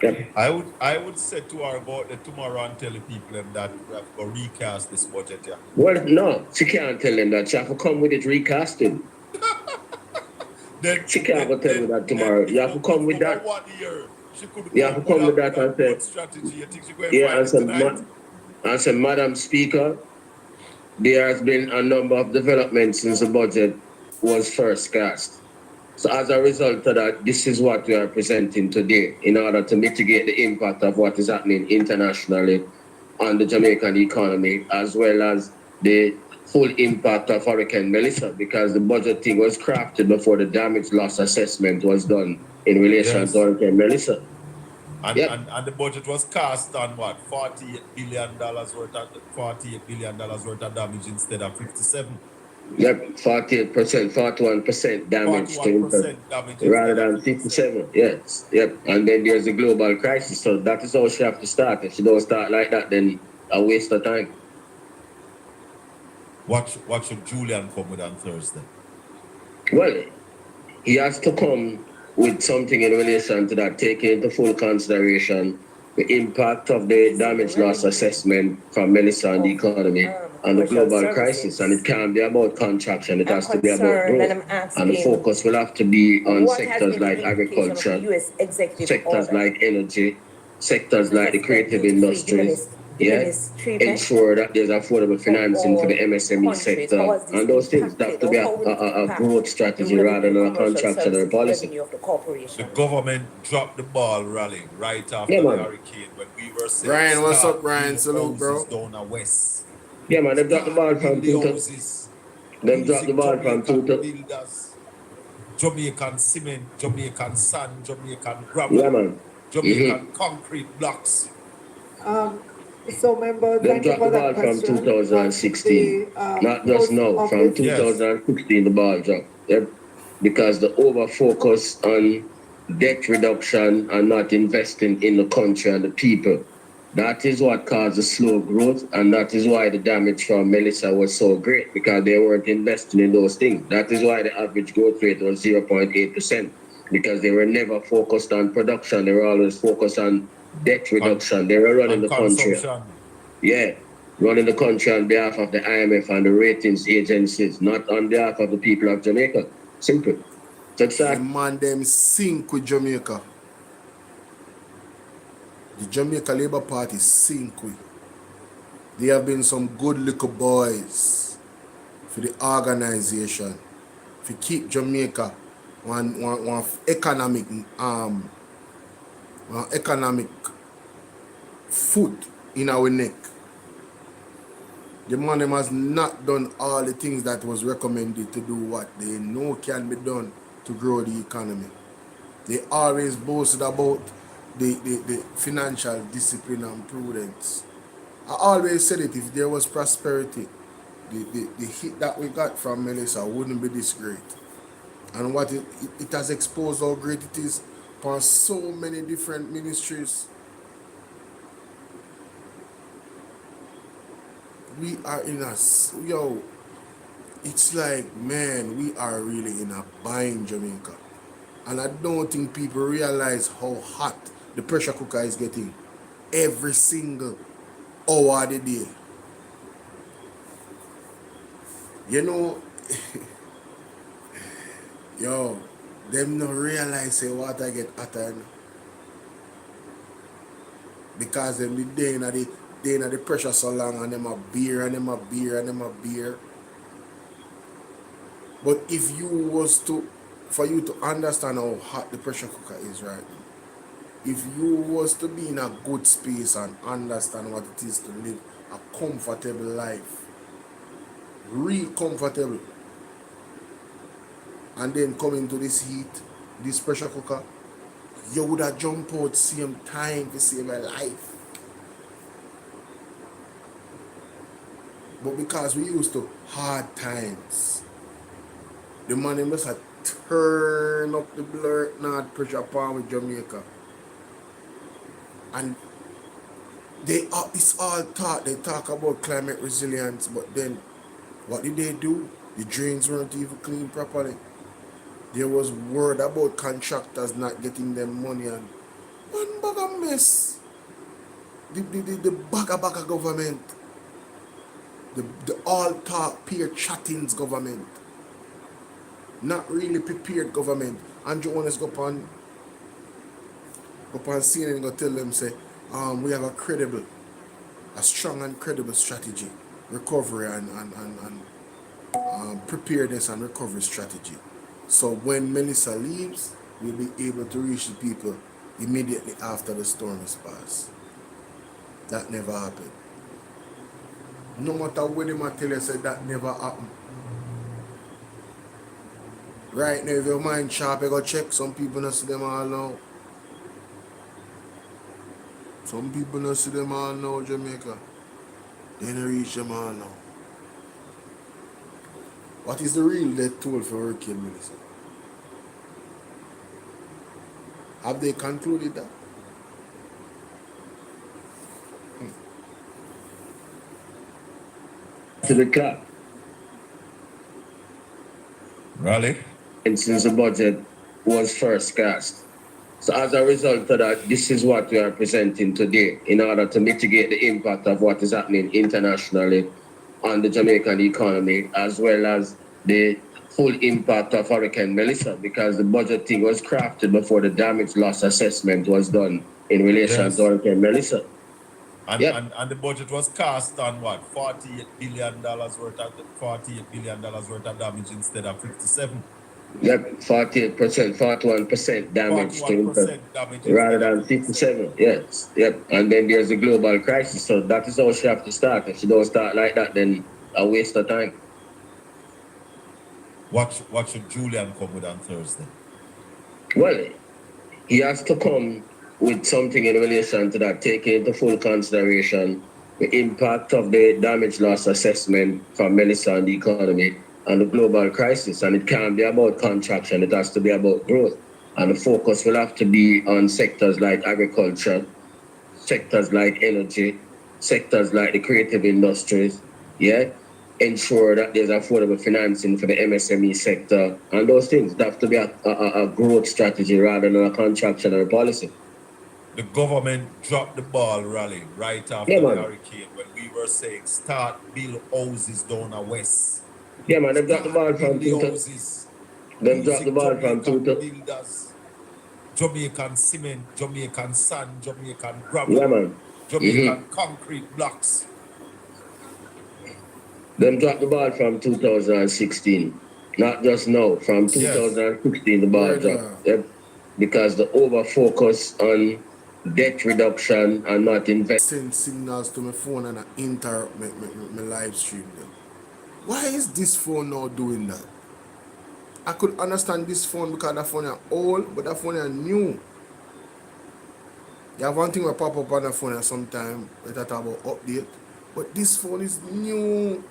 Yep. I would say to her about the tomorrow and tell the people that we have to recast this budget, yeah. Well, no, she can't tell them that. She have to come with it recasted. She can't go tell me that tomorrow. You have to come with that. You have to come with that and say, yeah, and say, Madam Speaker, there has been a number of developments since the budget was first cast. So as a result of that, this is what we are presenting today in order to mitigate the impact of what is happening internationally on the Jamaican economy, as well as the full impact of Hurricane Melissa, because the budget thing was crafted before the damage loss assessment was done in relation to Hurricane Melissa. And the budget was cast on what? $48 billion worth of damage instead of 57. Yep, 48%, 41% damage rather than 57. Yes, yep. And then there's a global crisis. So that is how she have to start. If she don't start like that, then a waste of time. What should Julian come with on Thursday? Well, he has to come with something in relation to that, taking into full consideration the impact of the damage loss assessment from Melissa on the economy and the global crisis. And it can't be about contraction, it has to be about growth. And the focus will have to be on sectors like agriculture, sectors like energy, sectors like the creative industries, ensure that there's affordable financing for the MSME sector, and those things that have to be a growth strategy rather than a contractual policy. The government dropped the ball, rally, right after Yeah, the man. hurricane when we were saying, Ryan, what's start up, Ryan? building Salute, bro. houses down the west. Yeah, man, they dropped the ball from Build the 2000. houses. Them dropped the ball from Jamaican 2000. builders, Jamaican cement, Jamaican sand, Jamaican gravel, Yeah, man. Jamaican concrete blocks. So, member, Them thank you dropped for the that ball from question. 2016. Not just now, from Yes. 2016 the ball dropped. Yep. Because the over focus on debt reduction and not investing in the country and the people. That is what caused the slow growth, and that is why the damage from Melissa was so great, because they weren't investing in those things. That is why the average growth rate was 0.8%, because they were never focused on production. They were always focused on debt reduction. They were running the country. Yeah, running the country on behalf of the IMF and the ratings agencies, not on behalf of the people of Jamaica. Simple. The man them sink with Jamaica. The Jamaica Labour Party sink with. There have been some good little boys for the organization to keep Jamaica one economic foot in our neck. The man them has not done all the things that was recommended to do what they know can be done to grow the economy. They always boasted about the financial discipline and prudence. I always said it, if there was prosperity, the hit that we got from Melissa wouldn't be this great. And what it has exposed how great it is for so many different ministries. We are in a, it's like, man, we are really in a bind, Jamaica. And I don't think people realize how hot the pressure cooker is getting every single hour of the day. You know, them not realize say water get hotter now. Because them the day in the pressure so long, and them a beer and them a beer and them a beer. But if you was to, for you to understand how hot the pressure cooker is right now, if you was to be in a good space and understand what it is to live a comfortable life, real comfortable, and then come into this heat, this pressure cooker, you would have jumped out same time to save your life. But because we used to hard times, the money must have turned up the blood pressure palm with Jamaica. And it's all talk. They talk about climate resilience, but then what did they do? The drains weren't even cleaned properly. There was word about contractors not getting them money, and one bag of mess. The bag of government. The all talk peer chattings government. Not really prepared government. Andrew Jones go upon CNN and go tell them say, we have a strong and credible strategy, recovery and preparedness and recovery strategy. So when Melissa leaves, we'll be able to reach the people immediately after the storm is passed. That never happened. No matter when they tell you say that never happened. Right now, if your mind sharp, you go check. Some people not see them all now. Some people not see them all now, Jamaica. They don't reach them all now. What is the real death toll for Hurricane Melissa? Have they concluded that? To the clock. Raleigh? And since the budget was first cast. So as a result of that, this is what we are presenting today in order to mitigate the impact of what is happening internationally on the Jamaican economy, as well as the full impact of Hurricane Melissa, because the budgeting was crafted before the damage loss assessment was done in relation to Hurricane Melissa. And the budget was cast on what? $48 billion worth of damage instead of 57. Yep, 48%, 41% damage to 41% damage rather instead of than 57. Yes, yep. And then there's a global crisis. So that is how she have to start. If she don't start like that, then a waste of time. What should Julian come with on Thursday? Well, he has to come with something in relation to that, taking into full consideration the impact of the damage loss assessment from Melissa on the economy and the global crisis. And it can't be about contraction, it has to be about growth. And the focus will have to be on sectors like agriculture, sectors like energy, sectors like the creative industries, ensure that there's affordable financing for the MSME sector, and those things have to be a growth strategy rather than a contractionary policy. The government dropped the ball, Raleigh, right after the hurricane when we were saying start build houses down the west. Yeah, man, they dropped the ball from builders, Jamaican cement, Jamaican sand, Jamaican gravel, yeah, man. Jamaican concrete blocks. Them dropped the ball from 2016, not just now. From 2016, the ball dropped. Yep. Because the over focus on debt reduction and not investing. Send signals to my phone and I interrupt my live stream. Why is this phone now doing that? I could understand this phone because that phone is old, but that phone is new. You have one thing will pop up on the phone at some time, we talk about update, but this phone is new.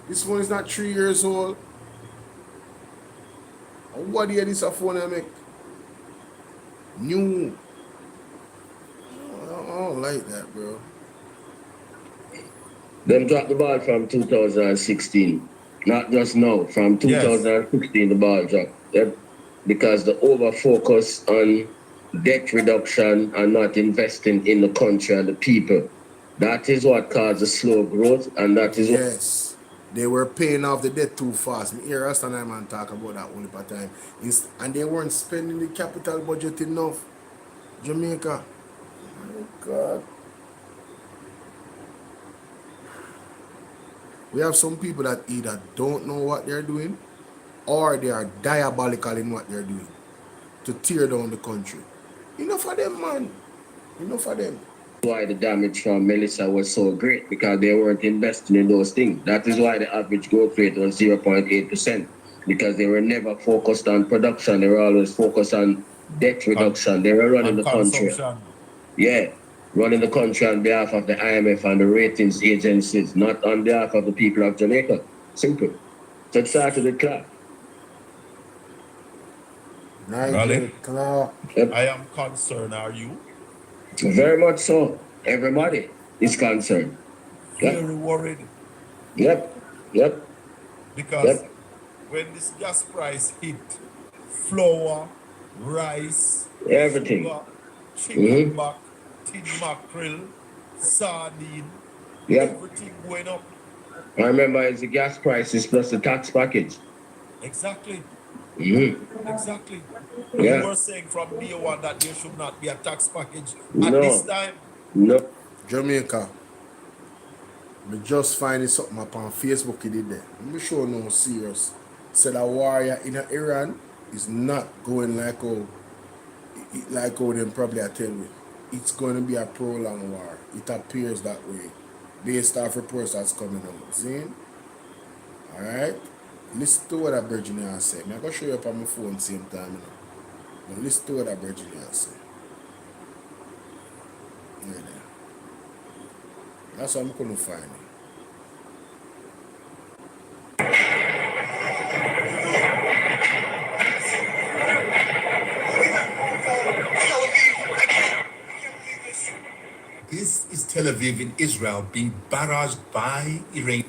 This phone is not 3 years old. What year this a phone I make? New. I don't like that, bro. Them dropped the ball from 2016. Not just now. From 2016, the ball dropped. Yep. Because the over focus on debt reduction and not investing in the country and the people. That is what caused the slow growth, and that is yes. They were paying off the debt too fast. Me hear RALSTON and HYMAN talk about that all the time. And they weren't spending the capital budget enough. Jamaica. Oh God. We have some people that either don't know what they're doing or they are diabolical in what they're doing to tear down the country. Enough of them, man. Enough of them. Why the damage from Melissa was so great, because they weren't investing in those things. That is why the average growth rate was 0.8%, because they were never focused on production. They were always focused on debt reduction. They were running the country. Yeah, running the country on behalf of the IMF and the ratings agencies, not on behalf of the people of Jamaica. Simple. So it started the clock. Raleigh, I am concerned, are you? Very much so. Everybody is concerned. Very worried. Yep. Because when this gas price hit, flour, rice, everything, sugar, chicken back, tin mackerel, sardine, everything going up. I remember it's the gas prices plus the tax package. Exactly. Exactly. Yeah. You were saying from day one that there should not be a tax package at this time. No. Jamaica. We just finding something up on Facebook he did there. I'm sure no serious. Said a warrior in Iran is not going like how them probably are telling me. It's going to be a prolonged war. It appears that way. Based off reports that's coming out. See? Alright? Listen to what that Virginia said. I'm going to show you up on my phone same time. You know? But listen to what that Virginia said. Yeah, that's what I'm going to find it. This is Tel Aviv in Israel being barraged by Iran.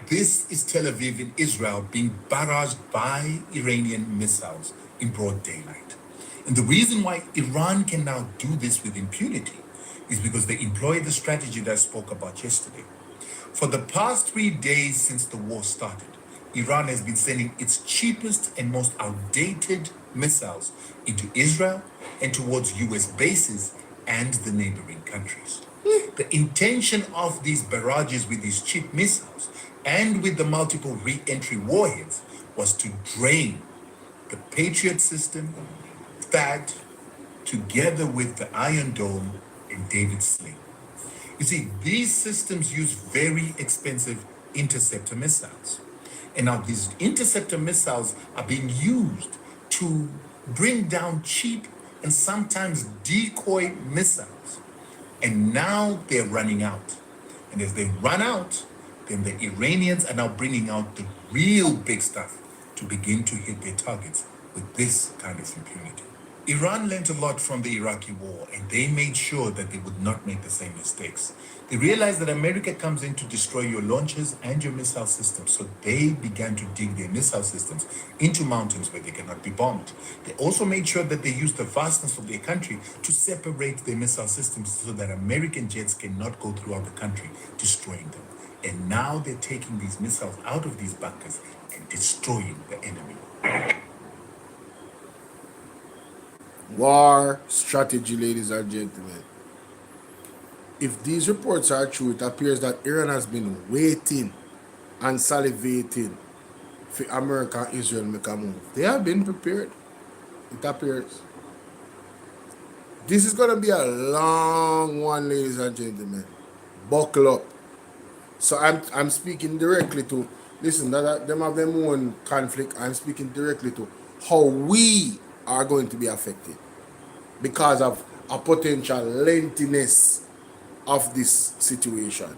This is Tel Aviv in Israel being barraged by Iranian missiles in broad daylight. And the reason why Iran can now do this with impunity is because they employ the strategy that I spoke about yesterday. For the past 3 days since the war started, Iran has been sending its cheapest and most outdated missiles into Israel and towards US bases and the neighboring countries. The intention of these barrages with these cheap missiles and with the multiple re-entry warheads was to drain the Patriot system, THAAD, together with the Iron Dome and David Sling. You see, these systems use very expensive interceptor missiles. And now these interceptor missiles are being used to bring down cheap and sometimes decoy missiles. And now they're running out. And as they run out, then the Iranians are now bringing out the real big stuff to begin to hit their targets with this kind of impunity. Iran learned a lot from the Iraqi war, and they made sure that they would not make the same mistakes. They realized that America comes in to destroy your launchers and your missile systems, so they began to dig their missile systems into mountains where they cannot be bombed. They also made sure that they used the vastness of their country to separate their missile systems so that American jets cannot go throughout the country destroying them. And now they're taking these missiles out of these bunkers and destroying the enemy. War strategy, ladies and gentlemen. If these reports are true, it appears that Iran has been waiting and salivating for America and Israel to make a move. They have been prepared, it appears. This is going to be a long one, ladies and gentlemen. Buckle up. So I'm speaking directly to, listen, them have their own conflict. I'm speaking directly to how we are going to be affected because of a potential lengthiness of this situation.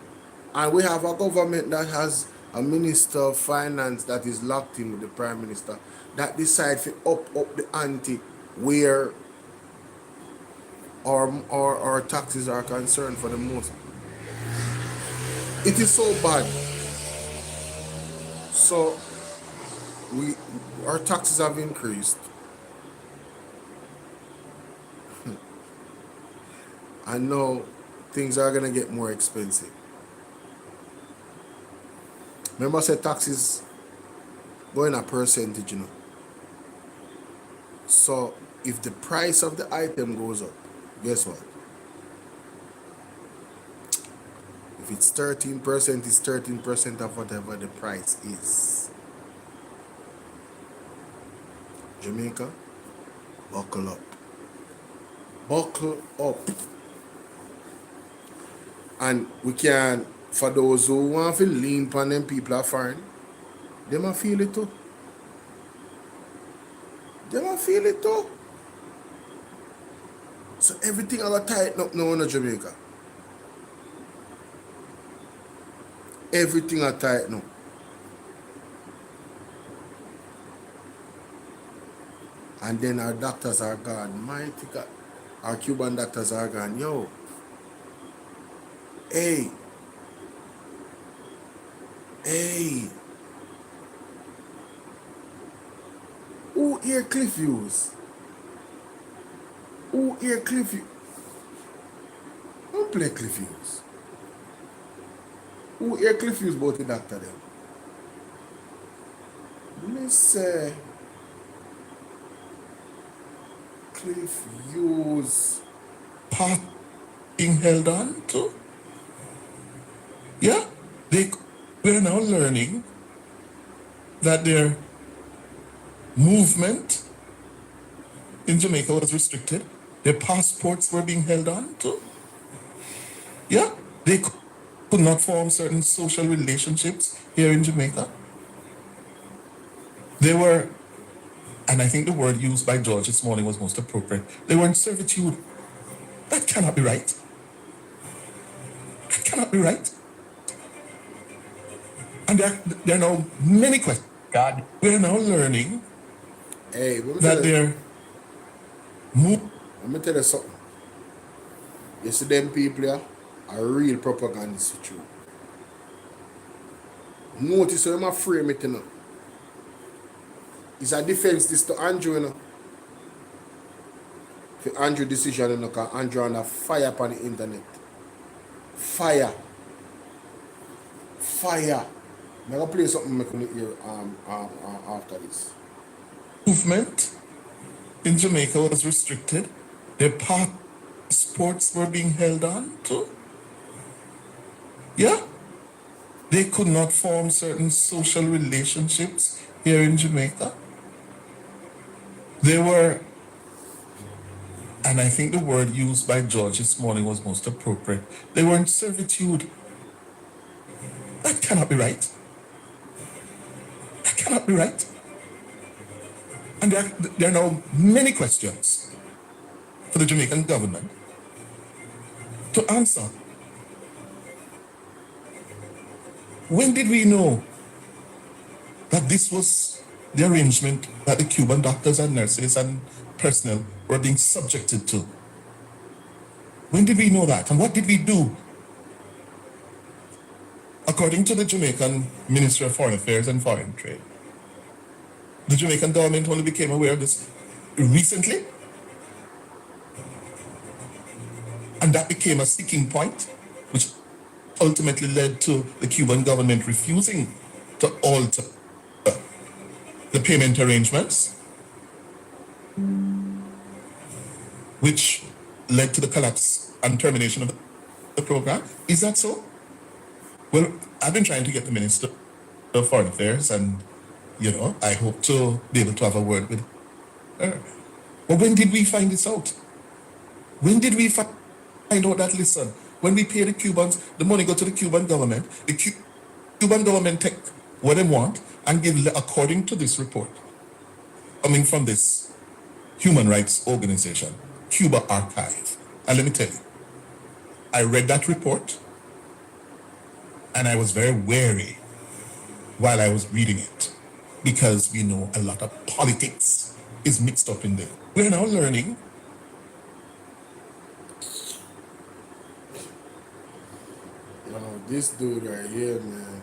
And we have a government that has a minister of finance that is locked in with the prime minister that decides to up the ante where our taxes are concerned for the most. It is so bad. So our taxes have increased. I know things are gonna get more expensive. Remember I said taxes go in a percentage, you know. So if the price of the item goes up, guess what? If it's 13%, it's 13% of whatever the price is. Jamaica, buckle up. Buckle up. And we can, for those who want to lean on them people are foreign, they might feel it too. They might feel it too. So everything I got tighten up now in Jamaica. Everything I tighten up. And then our doctors are gone. Mighty God. Our Cuban doctors are gone. Yo. Hey. Who hear Cliff Hughes? Who hear Cliff Hughes? Don't play Cliff Hughes. Who hear Cliff Hughes about the doctor then? Let me say Cliff Hughes Part being held on to. Yeah, we're now learning that their movement in Jamaica was restricted. Their passports were being held on to. Yeah, they could not form certain social relationships here in Jamaica. They were, and I think the word used by George this morning was most appropriate, they were in servitude. That cannot be right. That cannot be right. And there are now many questions. God, we're now learning that they're Let me tell you something. You see them people here are real propagandists with you. Notice how I'm frame it, you know. It's a defense this to Andrew, you know. For Andrew decision, you know, because Andrew under fire upon the internet. Fire. I'm gonna play something make you hear after this. Movement in Jamaica was restricted. Their passports were being held on to. Yeah. They could not form certain social relationships here in Jamaica. They were, and I think the word used by George this morning was most appropriate, they were in servitude. That cannot be right. That cannot be right. And there are now many questions for the Jamaican government to answer. When did we know that this was the arrangement that the Cuban doctors and nurses and personnel were being subjected to? When did we know that? And what did we do? According to the Jamaican Ministry of Foreign Affairs and Foreign Trade, the Jamaican government only became aware of this recently, and that became a sticking point, which ultimately led to the Cuban government refusing to alter the payment arrangements, which led to the collapse and termination of the program. Is that so? Well, I've been trying to get the Minister of Foreign Affairs, and I hope to be able to have a word with her. But when did we find this out? When did we find out that, listen, when we pay the Cubans, the money go to the Cuban government, the Cuban government take what they want and give, according to this report, coming from this human rights organization, Cuba Archive. And let me tell you, I read that report and I was very wary while I was reading it, because we know a lot of politics is mixed up in there. We're now learning This dude right here, man.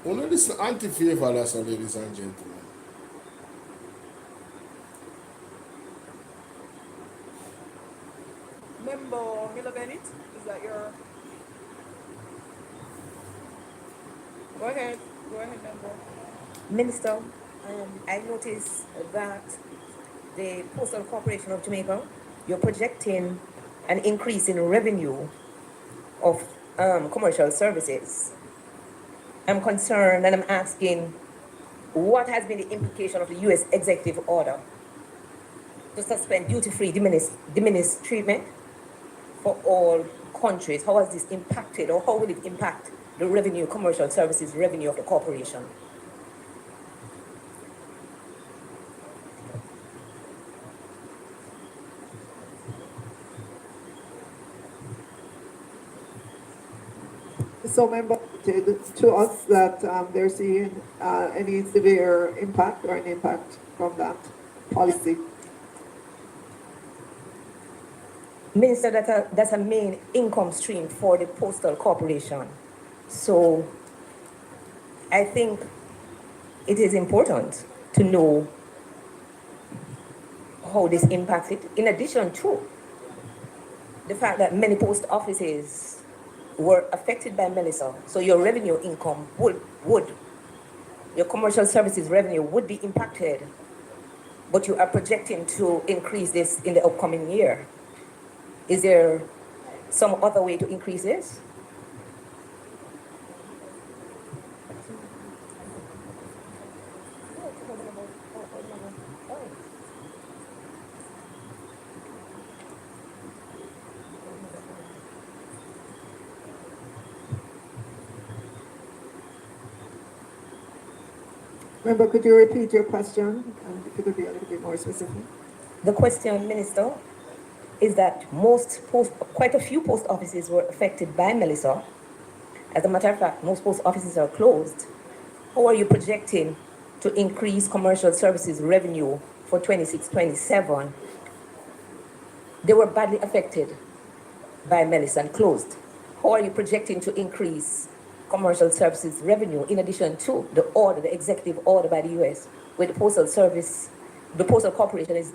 One of this anti-favor, ladies and gentlemen. Member Miller Bennett, is that your... Go ahead, member. Minister, I noticed that the Postal Corporation of Jamaica, you're projecting an increase in revenue of commercial services. I'm concerned and I'm asking, what has been the implication of the U.S. executive order to suspend duty-free diminished treatment for all countries? How has this impacted, or how will it impact the revenue, commercial services revenue of the corporation? So member to us that they're seeing any severe impact or an impact from that policy. Minister, that's a main income stream for the Postal Corporation. So I think it is important to know how this impacts it, in addition to the fact that many post offices were affected by Melissa. So your revenue income your commercial services revenue would be impacted, but you are projecting to increase this in the upcoming year. Is there some other way to increase this? Member, could you repeat your question? And if you could be a little bit more specific. The question, Minister, is that quite a few post offices were affected by Melissa. As a matter of fact, most post offices are closed. How are you projecting to increase commercial services revenue for 26-27? They were badly affected by Melissa and closed. How are you projecting to increase commercial services revenue in addition to the executive order by the U.S., where the Postal Corporation is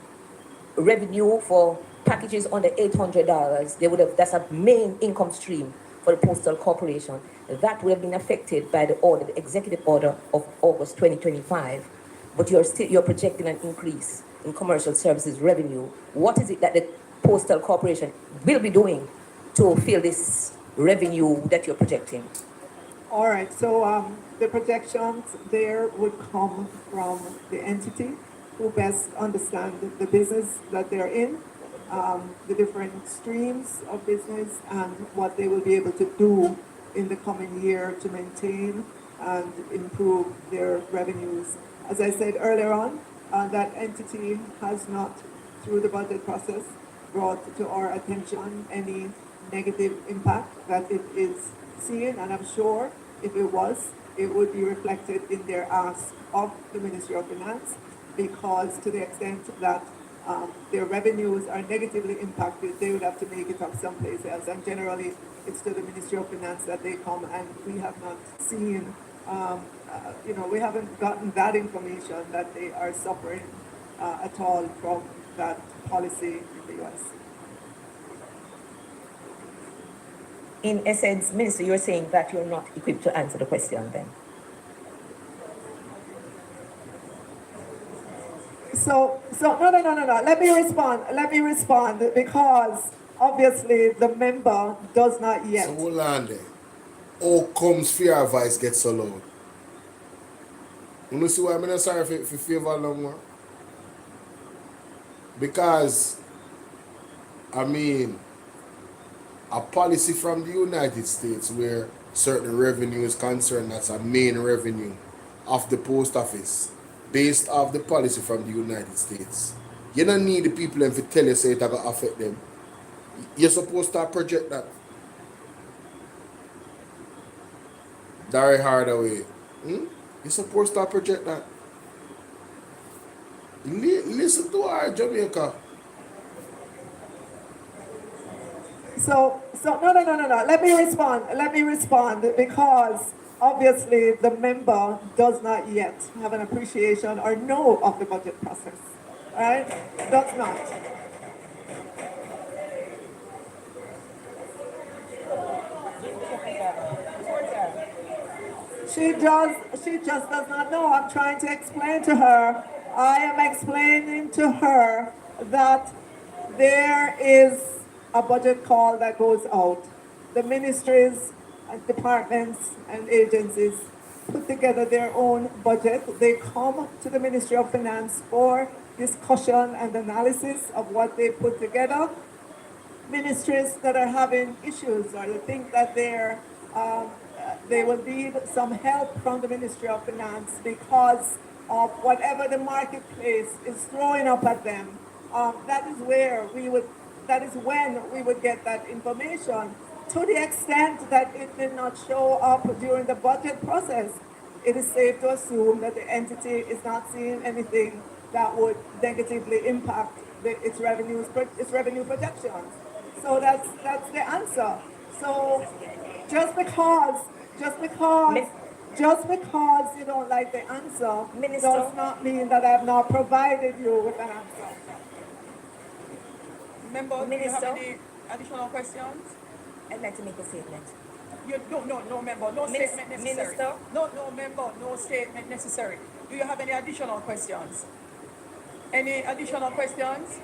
revenue for packages under $800? That's a main income stream for the Postal Corporation, that would have been affected by the order, the executive order of August 2025. But you're projecting an increase in commercial services revenue. What is it that the Postal Corporation will be doing to fill this revenue that you're projecting? All right, so the projections there would come from the entity who best understand the business that they're in, the different streams of business, and what they will be able to do in the coming year to maintain and improve their revenues. As I said earlier on, that entity has not, through the budget process, brought to our attention any negative impact that it is seeing, and I'm sure if it was, it would be reflected in their ask of the Ministry of Finance, because to the extent that their revenues are negatively impacted, they would have to make it up someplace else. And generally, it's to the Ministry of Finance that they come, and we have not seen, we haven't gotten that information that they are suffering at all from that policy in the U.S. In essence, Minister, you're saying that you're not equipped to answer the question then? So no. Let me respond, because obviously the member does not yet. So hold on there. How comes fear advice gets so loud? You see why I'm not sorry for favor no more? Because, I mean, a policy from the United States where certain revenue is concerned, that's a main revenue of the post office, based off the policy from the United States. You don't need the people to tell you say it's going to affect them. You're supposed to project that. Very hard away. You're supposed to project that. Listen to our Jamaica. So no. Let me respond, because obviously the member does not yet have an appreciation or know of the budget process, right? Does not. She just does not know. I'm trying to explain to her. I am explaining to her that there is a budget call that goes out. The ministries and departments and agencies put together their own budget. They come to the Ministry of Finance for discussion and analysis of what they put together. Ministries that are having issues or they think that they will need some help from the Ministry of Finance because of whatever the marketplace is throwing up at them. That is when we would get that information. To the extent that it did not show up during the budget process, it is safe to assume that the entity is not seeing anything that would negatively impact its revenue projections. So that's the answer. So just because you don't like the answer, Minister, does not mean that I have not provided you with an answer. Member, do you have any additional questions? I'd like to make a statement. No, member, no statement necessary. Minister? No, member, no statement necessary. Do you have any additional questions? Any additional questions?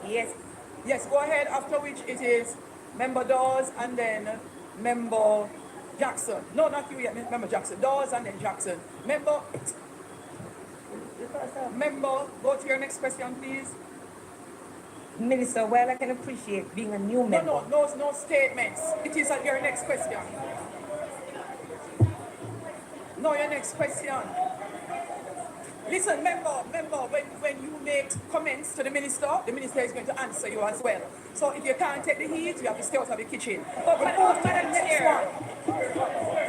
Yes. Yes, go ahead, after which it is Member Dawes and then Member Jackson. No, not you yet, Member Jackson. Dawes and then Jackson. Member, go to your next question, please. Minister, while I can appreciate being a new member. No statements. It is your next question. No, your next question. Listen, member, when you make comments to the minister is going to answer you as well. So if you can't take the heat, you have to stay out of the kitchen. But move to the next one.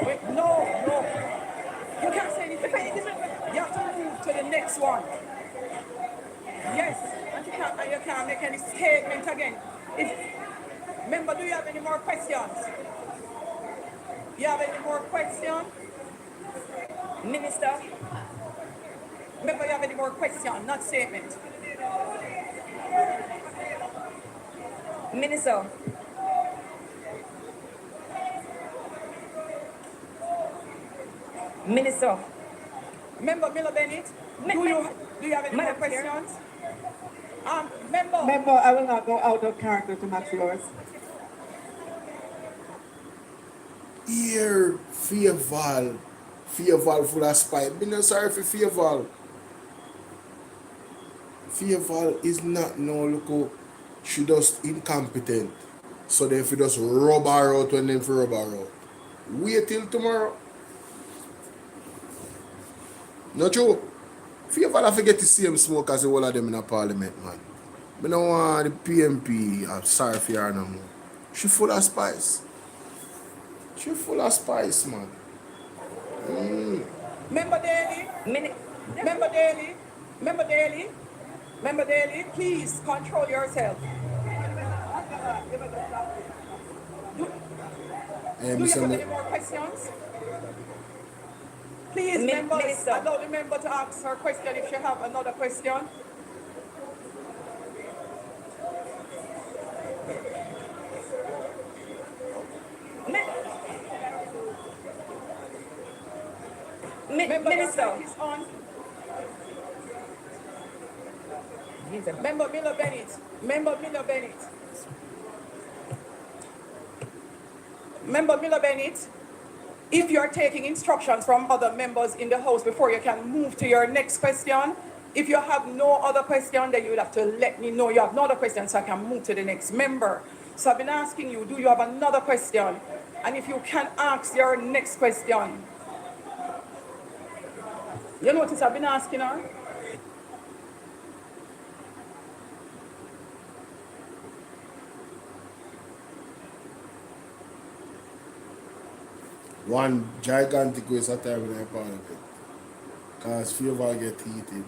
Wait, no. You can't say anything. You have to move to the next one. Yes. And you can't make any statement again. Member, do you have any more questions? You have any more questions? Minister? Member, you have any more questions, not statement? Minister? Minister. Member Miller Bennett, do you have any more Madam Chair. questions? Member. Member, I will not go out of character to match yours. Here, Fairval full of spite. Me no sorry for Fairval. Fairval is not no look how she just incompetent. So then if you just rub her out when them for rub her out. Wait till tomorrow. No true. Fairval have to get the same smoke as the whole of them in a parliament, man. Me no want the PMP. I'm sorry for her no more. She full of spice. She full of spice, man. Member Daly. Member Daly. Member Daly. Member Daly, please control yourself. Do you have any more questions? Please, members, allow the member to ask her question if she have another question. Minister. Is on. Member Miller Bennett. Member Miller Bennett. Member Miller Bennett, if you're taking instructions from other members in the House before you can move to your next question, if you have no other question, then you will have to let me know you have no other question so I can move to the next member. So I've been asking you, do you have another question? And if you can ask your next question. You notice I've been asking her? One gigantic waste of time in the parliament. Because Fairval get heated.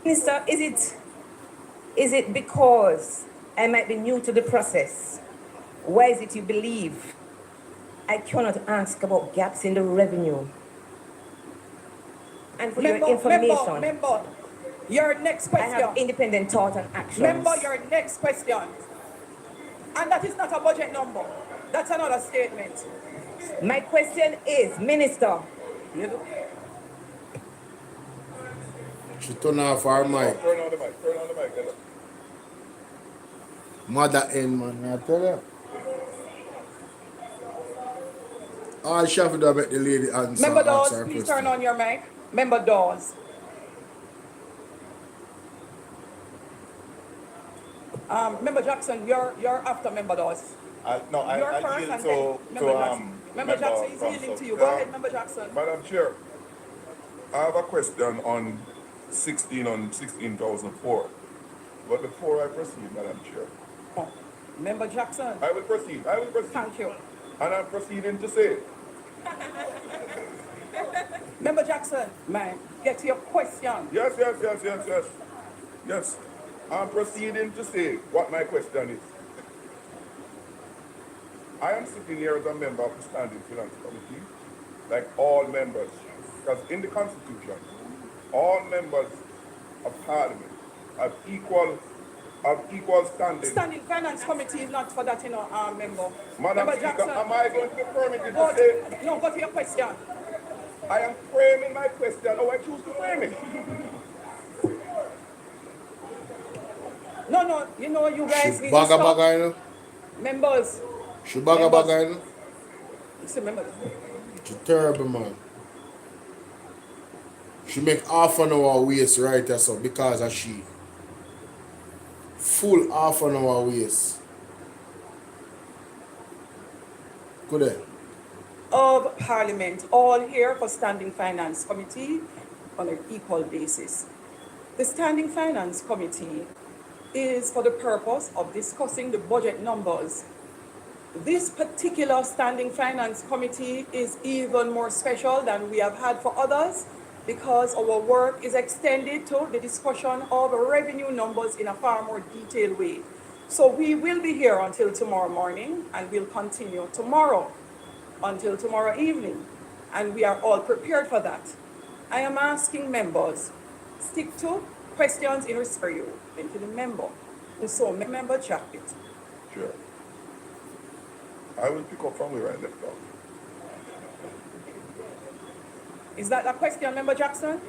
Minister, is it because I might be new to the process? Why is it you believe I cannot ask about gaps in the revenue? And for your information, Member, your next question. I have independent thought and actions. Member, your next question. And that is not a budget number. That's another statement. My question is, Minister. She turn off her mic. Turn on the mic. Turn on the mic. Mother end, man. I tell you. All she have to do about the lady answer. Member Dawes, please turn on your mic. Member Dawes. Member Jackson, you're after Member Dawes. No, I yield to Member Jackson is yielding to you. Go ahead, Member Jackson. Madam Chair, I have a question on 16,004. But before I proceed, Madam Chair. Member Jackson. I will proceed. Thank you. And I'm proceeding to say. Member Jackson, man, get to your question. Yes. I'm proceeding to say what my question is. I am sitting here as a member of the Standing Finance Committee, like all members, because in the Constitution, all members of Parliament have equal standing. Standing Finance Committee is not for that, member. Madam Member Speaker, Jackson, am I going to be permitted to say? No, go to your question. I am framing my question how I choose to frame it. No, you guys need to Baga stop. baga, you know? Members. She baga, you know? Listen, members. She terrible, man. She make half an hour waste right there, so because of she. Full half an hour waste. Good day. Of Parliament, all here for Standing Finance Committee on an equal basis. The Standing Finance Committee is for the purpose of discussing the budget numbers. This particular Standing Finance Committee is even more special than we have had for others because our work is extended to the discussion of revenue numbers in a far more detailed way. So we will be here until tomorrow morning and we'll continue tomorrow until tomorrow evening. And we are all prepared for that. I am asking members, stick to questions in respect to the member. And so member chat it. Chair. I will pick up from where I left off. Is that a question, Member Jackson?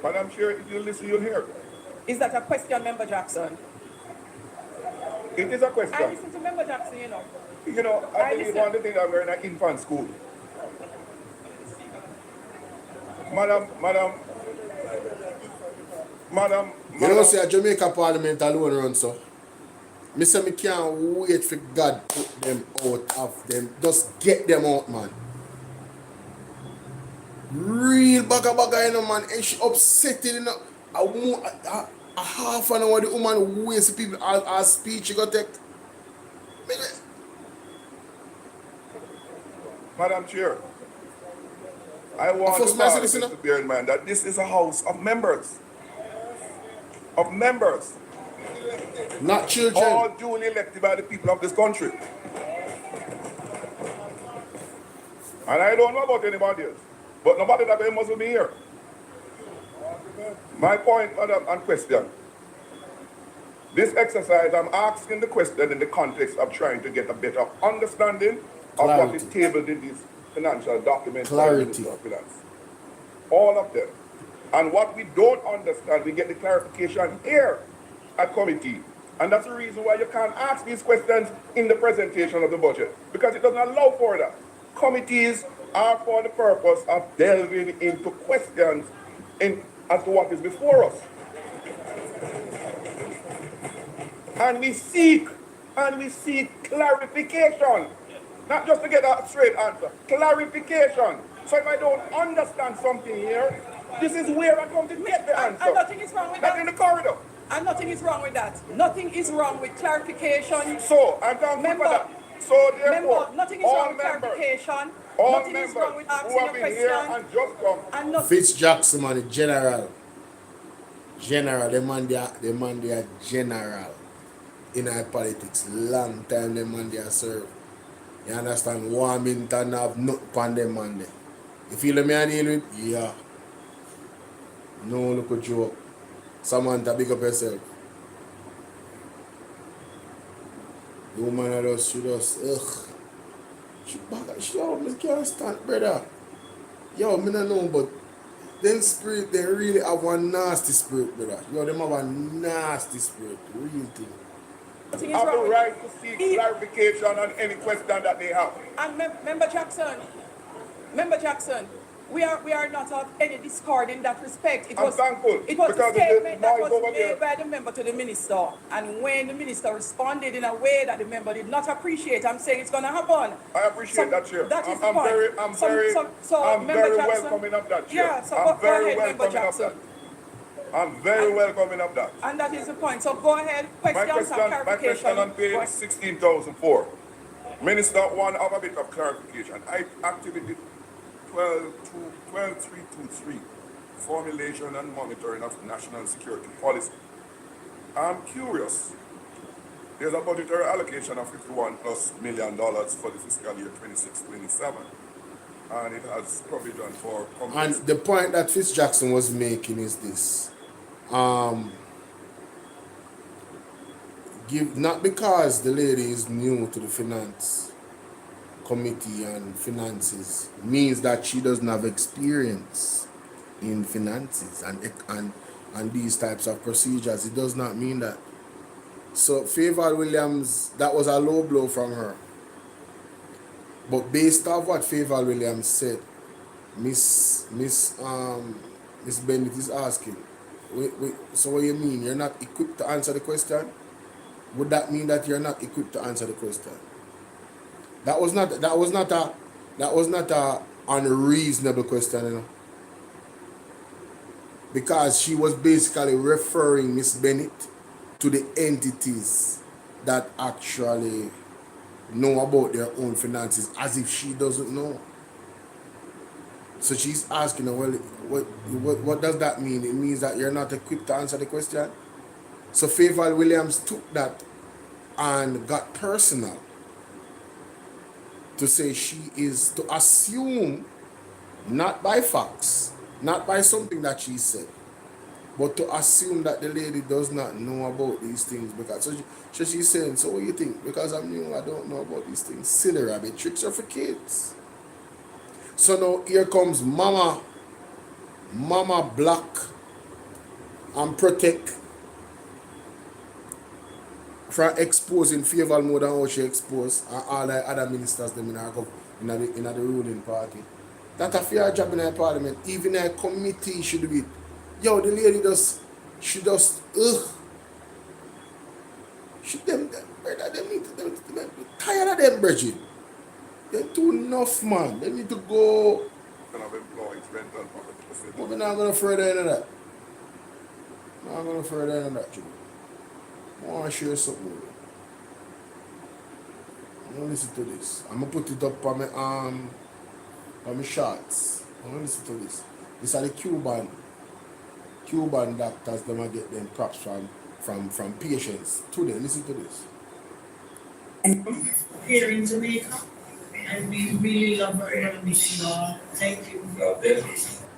Madam Chair, if you listen, you'll hear. Is that a question, Member Jackson? It is a question. I listen to Member Jackson, you know. You know, I believe one of the things that we're in an infant school. Madam. You know, say a Jamaica Parliament alone run so. Me say me can't wait for God put them out of them. Just get them out, man. Real baga, you know, man. And she upset it, you know. A half an hour the woman waste people as speech she got take. Madam Chair, I want the Parliament to bear in mind that this is a house of members. Of members. Not children. All duly elected by the people of this country. And I don't know about anybody else. But nobody that must be here. My point, madam, and question. This exercise, I'm asking the question in the context of trying to get a better understanding of what is tabled in these financial documents. Clarity. All of them. And what we don't understand, we get the clarification here at committee. And that's the reason why you can't ask these questions in the presentation of the budget, because it doesn't allow for that. Committees are for the purpose of delving into questions as to what is before us. And we seek clarification. Not just to get a straight answer, clarification. So if I don't understand something here, this is where I come to get the answer. And nothing is wrong with that. Not in the corridor. And nothing is wrong with that. Nothing is wrong with clarification. So, I'm talking about that. So therefore, nothing is wrong with clarification. All nothing members is wrong with who asking have a been question. here and just come. And nothing. Fitz Jackson, man, the general. The man they are general in our politics. Long time the man they are serve. You understand? Warmington have not upon them man there. You feel me I deal with? Yeah. No look at joke. Samantha, big up yourself. The woman she just, ugh. She can't stand, brother. Yo, me don't know, but them spirit, they really have one nasty spirit, brother. Yo, them have a nasty spirit, real thing. Have the right to seek clarification on any question that they have. And Member Jackson, we are not of any discord in that respect. I'm thankful. It was a statement that was made by the member to the minister. And when the minister responded in a way that the member did not appreciate, I'm saying it's going to happen. I appreciate that, Chair. That is the point. I'm very welcoming of that, Chair. Yeah, so go ahead, Member Jackson. I'm very welcoming of that. And that is the point. So go ahead, questions and clarification. My question on page 16,004. Minister, one of a bit of clarification. I actually did 12.323, formulation and monitoring of national security policy. I'm curious. There's a budgetary allocation of $51+ million for the fiscal year 26-27. And it has provision for... And the point that Fitz Jackson was making is this. Not because the lady is new to the finance committee and finances means that she doesn't have experience in finances and these types of procedures. It does not mean that. So Favor Williams, that was a low blow from her. But based off what Favor Williams said, Miss Bennett is asking, so what do you mean? You're not equipped to answer the question? Would that mean that you're not equipped to answer the question? That was not a unreasonable question, you know. Because she was basically referring Miss Bennett to the entities that actually know about their own finances, as if she doesn't know. So she's asking her, well, what does that mean? It means that you're not equipped to answer the question? So Favor Williams took that and got personal to say she is to assume, not by facts, not by something that she said, But to assume that the lady does not know about these things, because so she's saying, so what do you think? Because I'm new, I don't know about these things. Silly rabbit, tricks are for kids. So now here comes Mama Black and Protect from exposing favor more than how she exposed and all the other ministers them in the ruling party. That's a fair job in the parliament. Even a committee should do it. Yo, the lady she just, she them tired of them, Bridget. They're too enough, man. They need to go. But we're not going to further into that. Not going to further into that, Joe. I want to share something with you. I'm going to listen to this. I'm going to put it up on my shots. I'm going to listen to this. These are the Cuban doctors. They might get them props from patients to them. Listen to this. Here in Jamaica, and we really love very much. Thank you.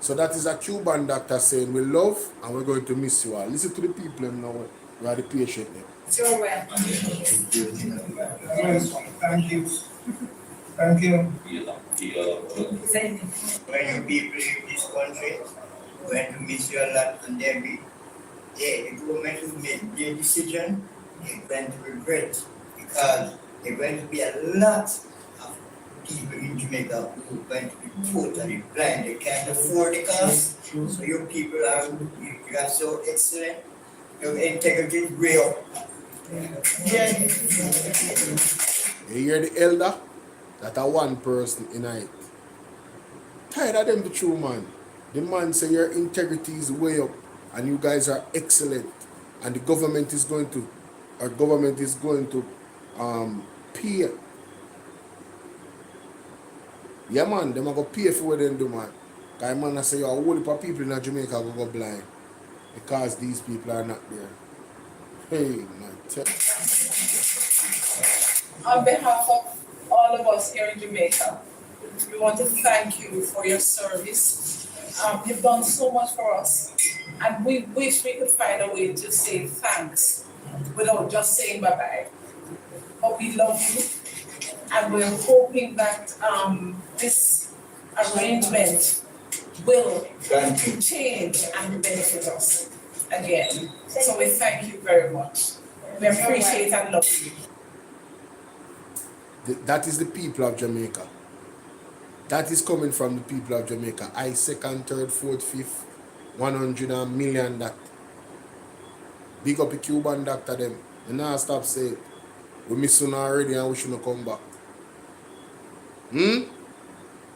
So that is a Cuban doctor saying, we love and we're going to miss you all. Listen to the people now who are the patient now. You're welcome. Thank you. Thank you. When you people in this country, when you miss you a lot and then the government will make their decision, they're going to regret because they're going to be a lot of people in Jamaica who are going to be totally blind. They can't afford the cost. So your people you are so excellent. Your integrity is real. Yeah. You hear the elder? That a one person in it. Tired of them the true man. The man say your integrity is way up and you guys are excellent. And the government is going to pay. Yeah man, them are going to pay for what they do, man. Because man I say a whole heap of people in Jamaica go blind. Because these people are not there. Hey, man. On behalf of all of us here in Jamaica, we want to thank you for your service. You've done so much for us, and we wish we could find a way to say thanks without just saying bye-bye. But we love you, and we're hoping that this arrangement will change and benefit us again. So we thank you very much. We appreciate and love you. That is the people of Jamaica. That is coming from the people of Jamaica. I second, third, fourth, fifth, 100 million that. Big up the Cuban doctor them. They now stop saying, we miss you already and we shouldn't come back.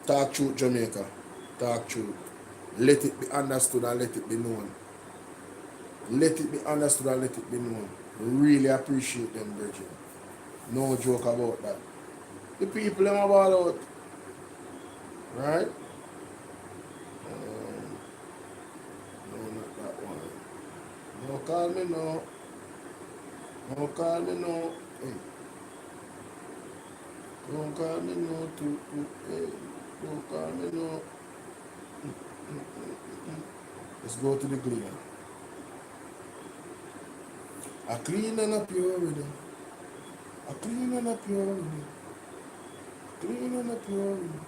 Talk truth, Jamaica. Talk truth. Let it be understood and let it be known. Let it be understood and let it be known. We really appreciate them, Bridget. No joke about that. The people them about out. Right? No, not that one. No call me no. No call me no. Hey. Don't call me no. Hey. Don't call me no. Let's go to the cleaner. A clean and a pure rhythm. A clean and a pure rhythm. Clean and a pure rhythm.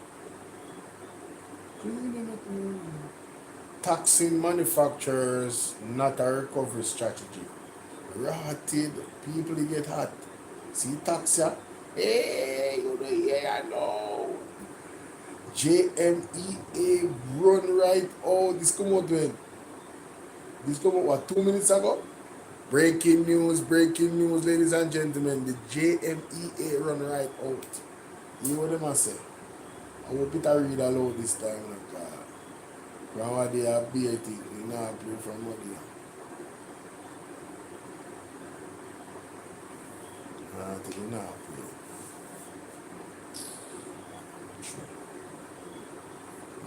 Clean and a pure rhythm. Taxing manufacturers, not a recovery strategy. Rotted, people get hot. See tax ya? Hey, you know, yeah, I know. JMEA run right. Oh, this come out when? This come out what, 2 minutes ago? Breaking news, ladies and gentlemen. The JMEA run right out. You know what them I say? I will put a read aloud this time. From what they have BAT, you know I play from what they have. I think you know I play.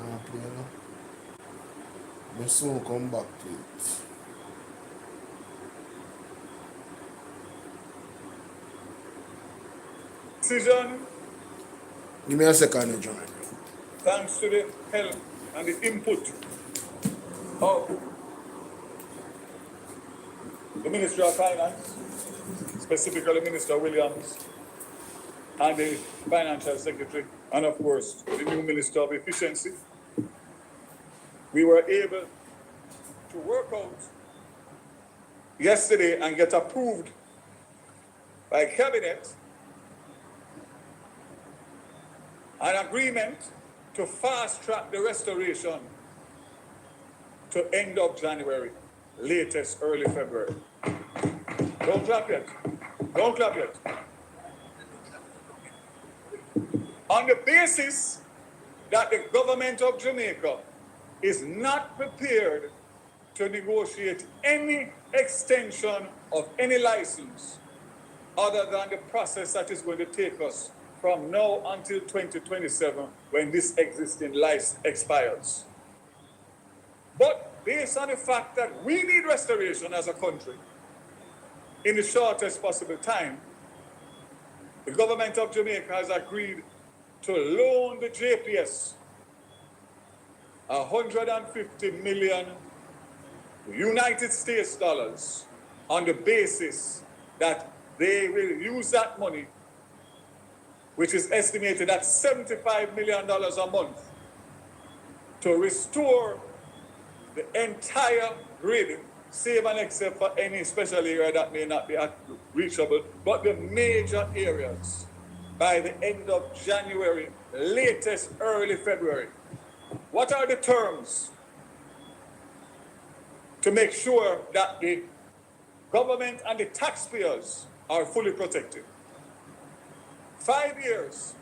I play now. But soon come back to it. Decision. Give me a second, John. Thanks to the help and the input of the Ministry of Finance, specifically Minister Williams, and the Financial Secretary, and of course, the new Minister of Efficiency, we were able to work out yesterday and get approved by Cabinet an agreement to fast-track the restoration to end of January, latest early February. Don't clap yet. Don't clap yet. On the basis that the government of Jamaica is not prepared to negotiate any extension of any license other than the process that is going to take us from now until 2027 when this existing license expires. But based on the fact that we need restoration as a country in the shortest possible time, the government of Jamaica has agreed to loan the JPS 150 million United States dollars on the basis that they will use that money, which is estimated at $75 million a month, to restore the entire grid, save and except for any special area that may not be reachable, but the major areas by the end of January, latest early February. What are the terms to make sure that the government and the taxpayers are fully protected? 5 years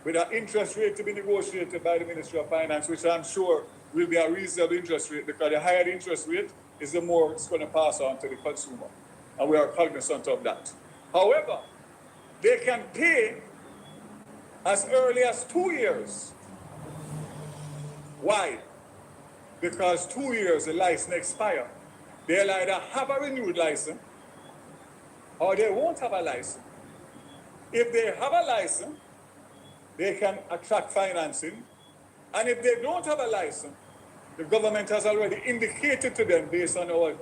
with an interest rate to be negotiated by the Ministry of Finance, which I'm sure will be a reasonable interest rate, because the higher the interest rate is the more it's going to pass on to the consumer. And we are cognizant of that. However, they can pay as early as 2 years. Why? Because 2 years the license expires. They'll either have a renewed license or they won't have a license. If they have a license, they can attract financing. And if they don't have a license, the government has already indicated to them, based on our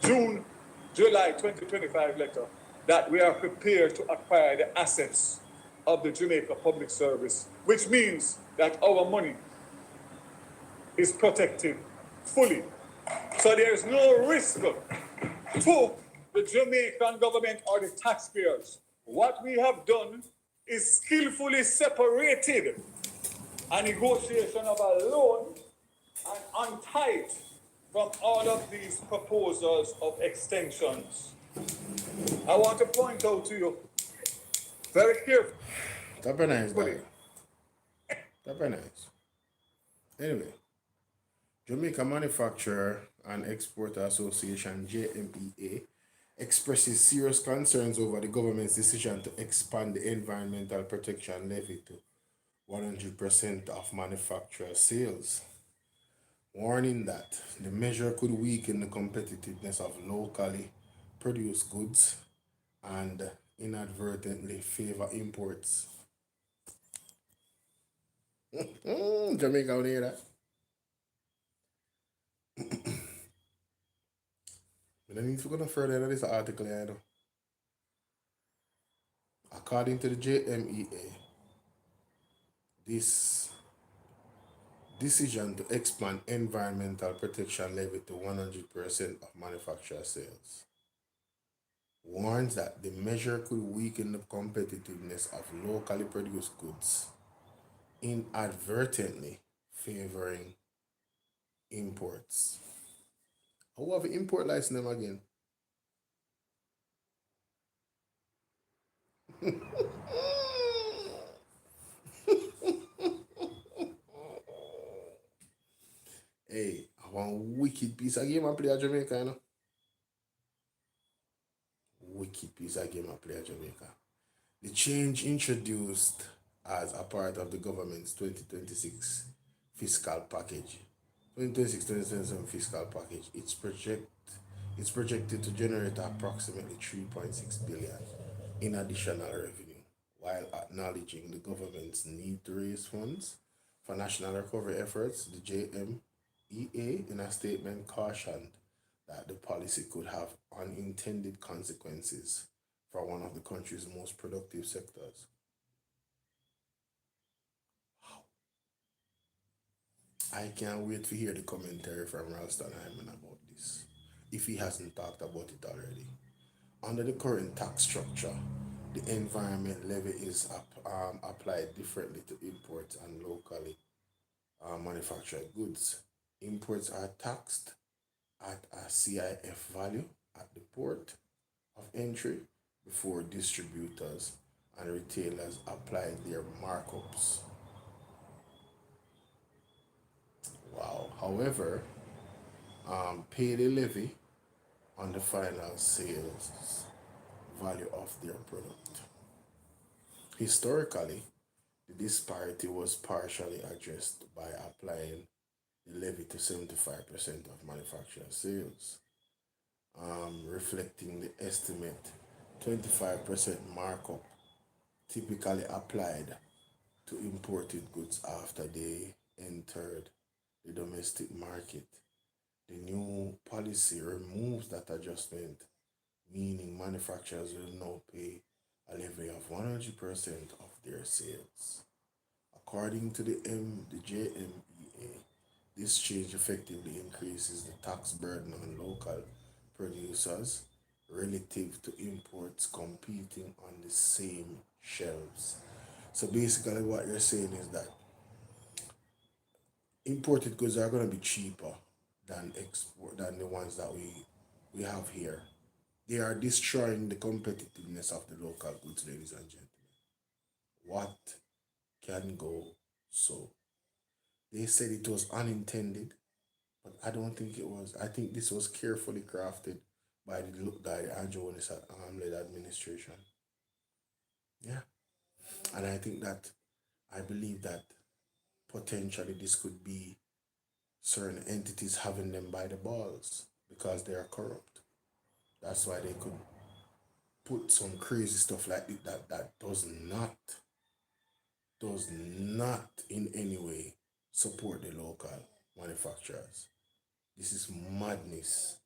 July 2025 letter, that we are prepared to acquire the assets of the Jamaica Public Service, which means that our money is protected fully. So there is no risk to the Jamaican government or the taxpayers. What we have done is skillfully separated a negotiation of a loan and untied from all of these proposals of extensions. I want to point out to you very carefully. That's very nice, guy. That's very nice. Anyway, Jamaica Manufacturer and Exporter Association, JMEA, expresses serious concerns over the government's decision to expand the environmental protection levy to 100% of manufacturer sales, warning that the measure could weaken the competitiveness of locally produced goods and inadvertently favor imports. Jamaica, want to hear that? We don't need to go no further into this article here, though. According to the JMEA, this decision to expand environmental protection levy to 100% of manufacturer sales warns that the measure could weaken the competitiveness of locally produced goods, inadvertently favoring imports. Who have import license them again? Hey, I want wicked piece of game I play at Jamaica, you know? Wicked piece of game I play at Jamaica. The change introduced as a part of the government's 2026 fiscal package. 2026-2027 fiscal package. It's projected to generate approximately 3.6 billion in additional revenue, while acknowledging the government's need to raise funds for national recovery efforts. The JMEA, in a statement, cautioned that the policy could have unintended consequences for one of the country's most productive sectors. I can't wait to hear the commentary from RALSTON HYMAN about this, if he hasn't talked about it already. Under the current tax structure, the environment levy is applied differently to imports and locally manufactured goods. Imports are taxed at a CIF value at the port of entry before distributors and retailers apply their markups. Wow. However, pay the levy on the final sales value of their product. Historically, the disparity was partially addressed by applying the levy to 75% of manufacturer sales, reflecting the estimate 25% markup typically applied to imported goods after they entered the domestic market. The new policy removes that adjustment, meaning manufacturers will now pay a levy of 100% of their sales. According to the JMEA, this change effectively increases the tax burden on local producers relative to imports competing on the same shelves. So basically what you're saying is that imported goods are going to be cheaper than the ones that we have here. They are destroying the competitiveness of the local goods, ladies and gentlemen. What can go so? They said it was unintended, but I don't think it was. I think this was carefully crafted by the Andrew led administration. Yeah. And I believe that potentially this could be certain entities having them by the balls because they are corrupt. That's why they could put some crazy stuff like that does not in any way support the local manufacturers. This is madness.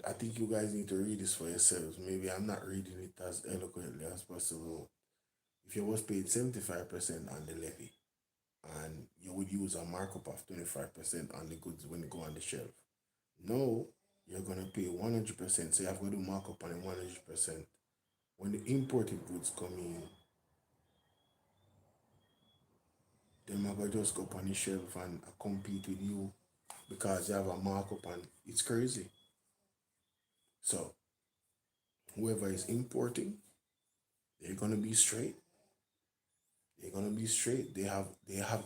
I think you guys need to read this for yourselves. Maybe I'm not reading it as eloquently as possible. If you was paid 75% on the levy and you would use a markup of 25% on the goods when you go on the shelf, no, you're going to pay 100%. So you have to do markup on the 100%. When the imported goods come in, them are going to just go up on the shelf and compete with you because you have a markup, and it's crazy. So whoever is importing, they're going to be straight. They're going to be straight. They have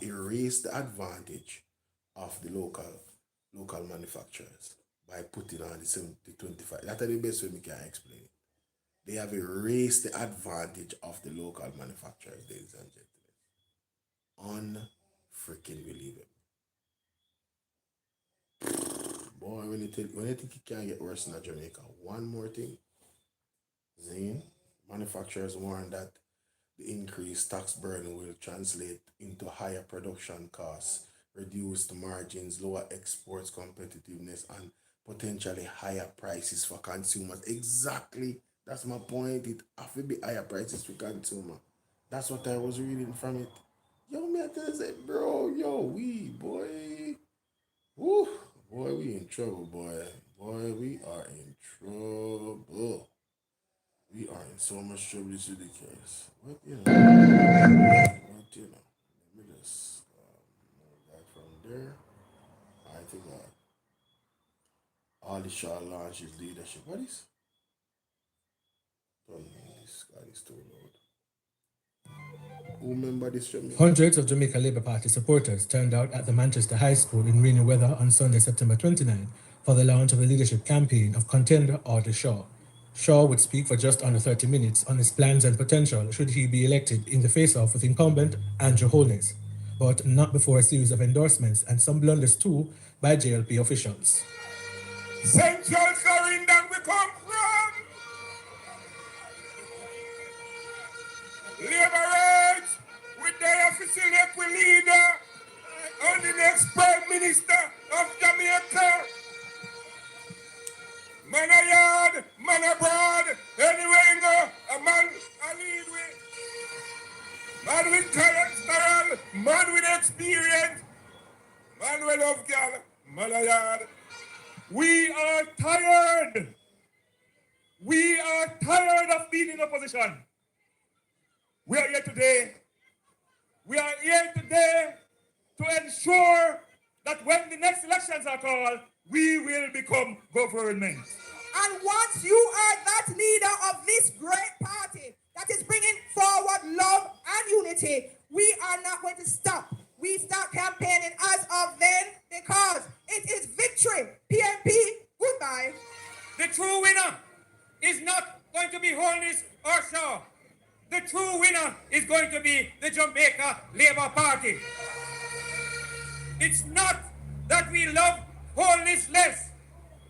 erased the advantage of the local manufacturers by putting on the 25. That's the best way we can explain it. They have erased the advantage of the local manufacturers, ladies and gentlemen. Unfreaking believable. Boy, when you think it can get worse in Jamaica, one more thing. Zane, manufacturers warn that the increased tax burden will translate into higher production costs, reduced margins, lower exports competitiveness, and potentially higher prices for consumers. Exactly. That's my point. It have to be higher prices for consumer. That's what I was reading from it. Yo, me I tell you, bro, boy. Woo, boy, we in trouble, boy. Boy, we are in trouble. We are in so much trouble, it's ridiculous. But, let me just move that from there. I think all the shall launch is leadership. What is? Don't know, this guy is too loud. Who remember this Jamaica? Hundreds of Jamaica Labour Party supporters turned out at the Manchester High School in rainy weather on Sunday, September 29, for the launch of a leadership campaign of contender Arthur Shaw. Shaw would speak for just under 30 minutes on his plans and potential should he be elected in the face-off with incumbent Andrew Holness, but not before a series of endorsements and some blunders too by JLP officials. Central Clarendon we come from. Liberate with the official equi leader and the next Prime Minister of Jamaica. Malayad. We are tired. We are tired of being in opposition. We are here today. We are here today to ensure that when the next elections are called, we will become government. And once you are that leader of this great party that is bringing forward love and unity, we are not going to stop. We start campaigning as of then because it is victory. PNP, goodbye. The true winner is not going to be Holness or Shaw. The true winner is going to be the Jamaica Labour Party. It's not that we love Holness less,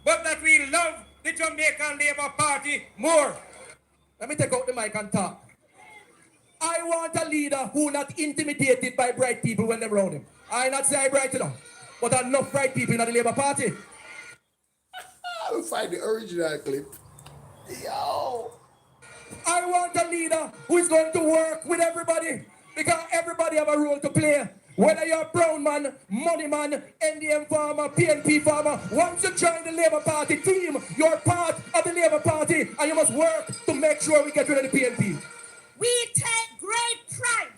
but that we love the Jamaica Labour Party more. Let me take out the mic and talk. I want a leader who not intimidated by bright people when they're around him. I not say I bright enough, but enough bright people in the Labour Party. I'll find the original clip. Yo! I want a leader who is going to work with everybody because everybody have a role to play. Whether you're a brown man, money man, NDM farmer, PNP farmer, once you join the Labour Party team, you're part of the Labour Party and you must work to make sure we get rid of the PNP. We take great pride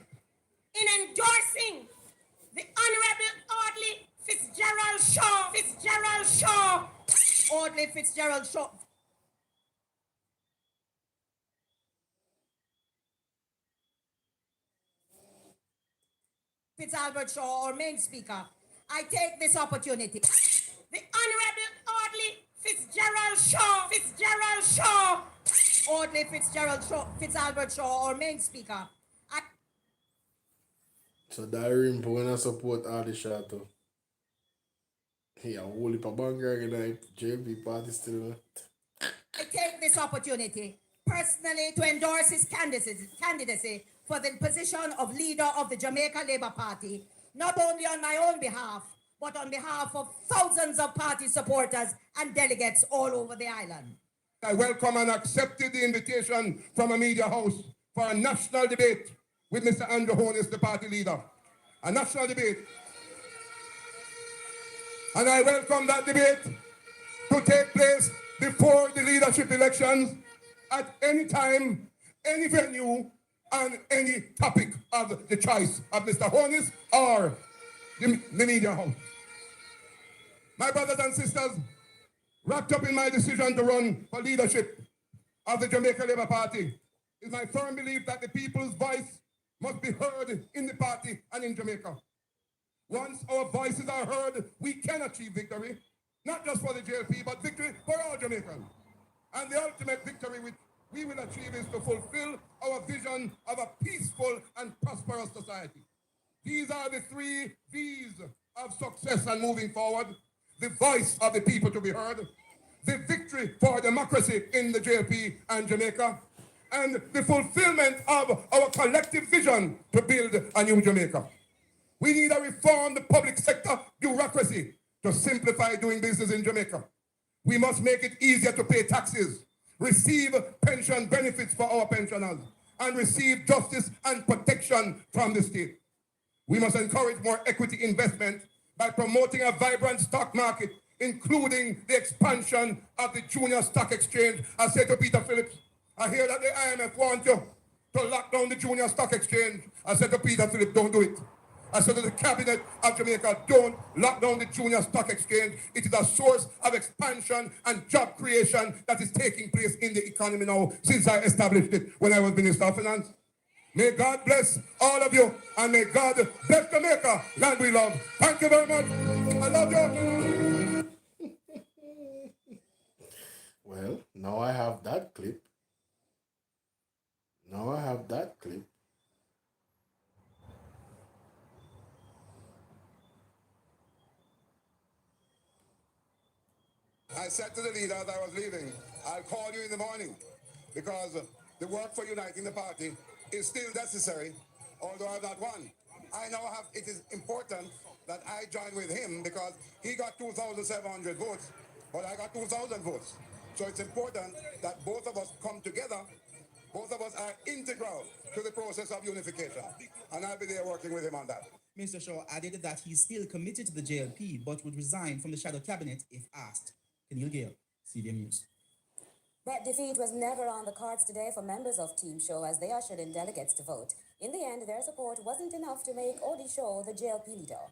in endorsing the Honorable Audley Fitzgerald Shaw. Audley Fitzgerald Shaw. Fitzalbert Shaw, our main speaker. I take this opportunity. The Honorable Audley Fitzgerald Shaw. Audley Fitzgerald Shaw, Fitzalbert Shaw, our main speaker. So Darim Pona support all the shot too. Yeah, whole heap of banger in the JP party still. I take this opportunity personally to endorse his candidacy for the position of leader of the Jamaica Labour Party, not only on my own behalf, but on behalf of thousands of party supporters and delegates all over the island. I welcome and accepted the invitation from a media house for a national debate with Mr. Andrew Holness, the party leader. A national debate. And I welcome that debate to take place before the leadership elections at any time, any venue, and any topic of the choice of Mr. Holness or the media house. My brothers and sisters, wrapped up in my decision to run for leadership of the Jamaica Labour Party is my firm belief that the people's voice must be heard in the party and in Jamaica. Once our voices are heard, we can achieve victory, not just for the JLP, but victory for all Jamaicans. And the ultimate victory which we will achieve is to fulfill our vision of a peaceful and prosperous society. These are the 3 V's of success and moving forward. The voice of the people to be heard, the victory for democracy in the JLP and Jamaica, and the fulfillment of our collective vision to build a new Jamaica. We need a reformed public sector bureaucracy to simplify doing business in Jamaica. We must make it easier to pay taxes, receive pension benefits for our pensioners, and receive justice and protection from the state. We must encourage more equity investment by promoting a vibrant stock market, including the expansion of the junior stock exchange. I said to Peter Phillips, I hear that the IMF wants you to lock down the junior stock exchange. I said to Peter Phillips, don't do it. I said to the cabinet of Jamaica, don't lock down the junior stock exchange. It is a source of expansion and job creation that is taking place in the economy now since I established it when I was Minister of Finance. May God bless all of you, and may God bless Jamaica, land we love. Thank you very much. I love you. Well, now I have that clip. I said to the leader as I was leaving, I'll call you in the morning because the work for uniting the party is still necessary, although I've not won. I now have, it is important that I join with him because he got 2,700 votes, but I got 2,000 votes. So it's important that both of us come together. Both of us are integral to the process of unification. And I'll be there working with him on that. Mr. Shaw added that he's still committed to the JLP but would resign from the shadow cabinet if asked. Kenil Gale, CBM News. That defeat was never on the cards today for members of Team Shaw as they ushered in delegates to vote. In the end, their support wasn't enough to make Odi Shaw the JLP leader.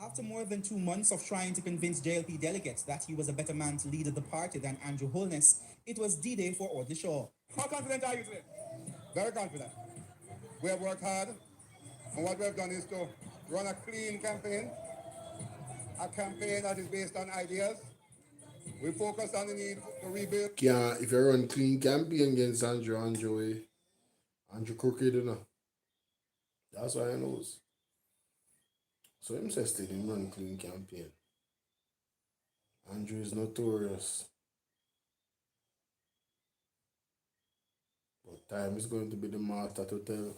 After more than 2 months of trying to convince JLP delegates that he was a better man to lead the party than Andrew Holness, it was D-Day for Odi Shaw. How confident are you today? Very confident. We have worked hard, and what we have done is to run a clean campaign, a campaign that is based on ideas. We focus on the need to rebuild. Yeah, if you run clean campaign against Andrew crooked, you know. That's why I knows. So him says still him run clean campaign. Andrew is notorious. But time is going to be the master to tell.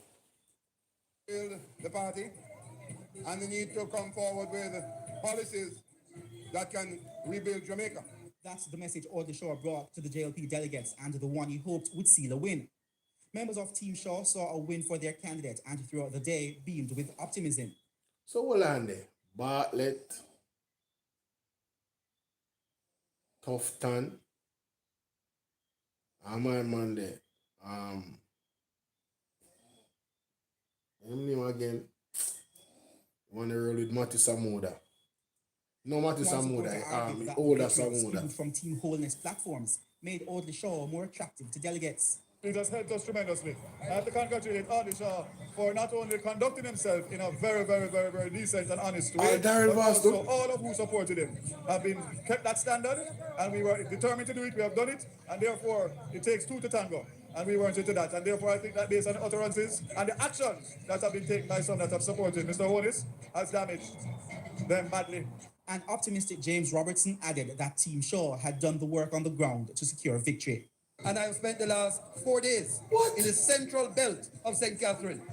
Build the party, and the need to come forward with policies that can rebuild Jamaica. That's the message Odi Shaw brought to the JLP delegates and the one he hoped would seal a win. Members of Team Shaw saw a win for their candidate and throughout the day beamed with optimism. So hold on there. Bartlett, Tufton, my man there. Him name again. One roll with Matty Samuda. No Matty Samuda, older Samuda. From Team Holness platforms made Odi Shaw more attractive to delegates. It has helped us tremendously. I have to congratulate Odi Shaw for not only conducting himself in a very, very, very, very decent and honest way, but also all of who supported him have been kept that standard, and we were determined to do it. We have done it, and therefore it takes two to tango, and we weren't into that. And therefore I think that based on the utterances and the actions that have been taken by some that have supported Mr. Holness has damaged them badly. And optimistic James Robertson added that Team Shaw had done the work on the ground to secure victory. And I've spent the last 4 days in the central belt of St. Catherine,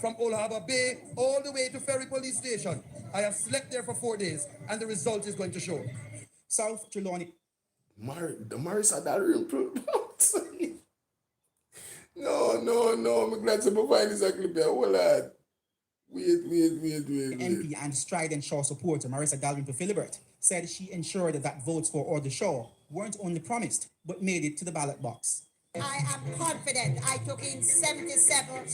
from Old Harbour Bay all the way to Ferry Police Station. I have slept there for 4 days, and the result is going to show. South Trelawney. The Marisa Dalry improved. No, I'm glad to find this clip there. Hold on. Wait. MP and Strident Shaw supporter Marisa Dalrymple Philibert said she ensured that votes for Odi Shaw weren't only promised, but made it to the ballot box. I am confident. I took in 77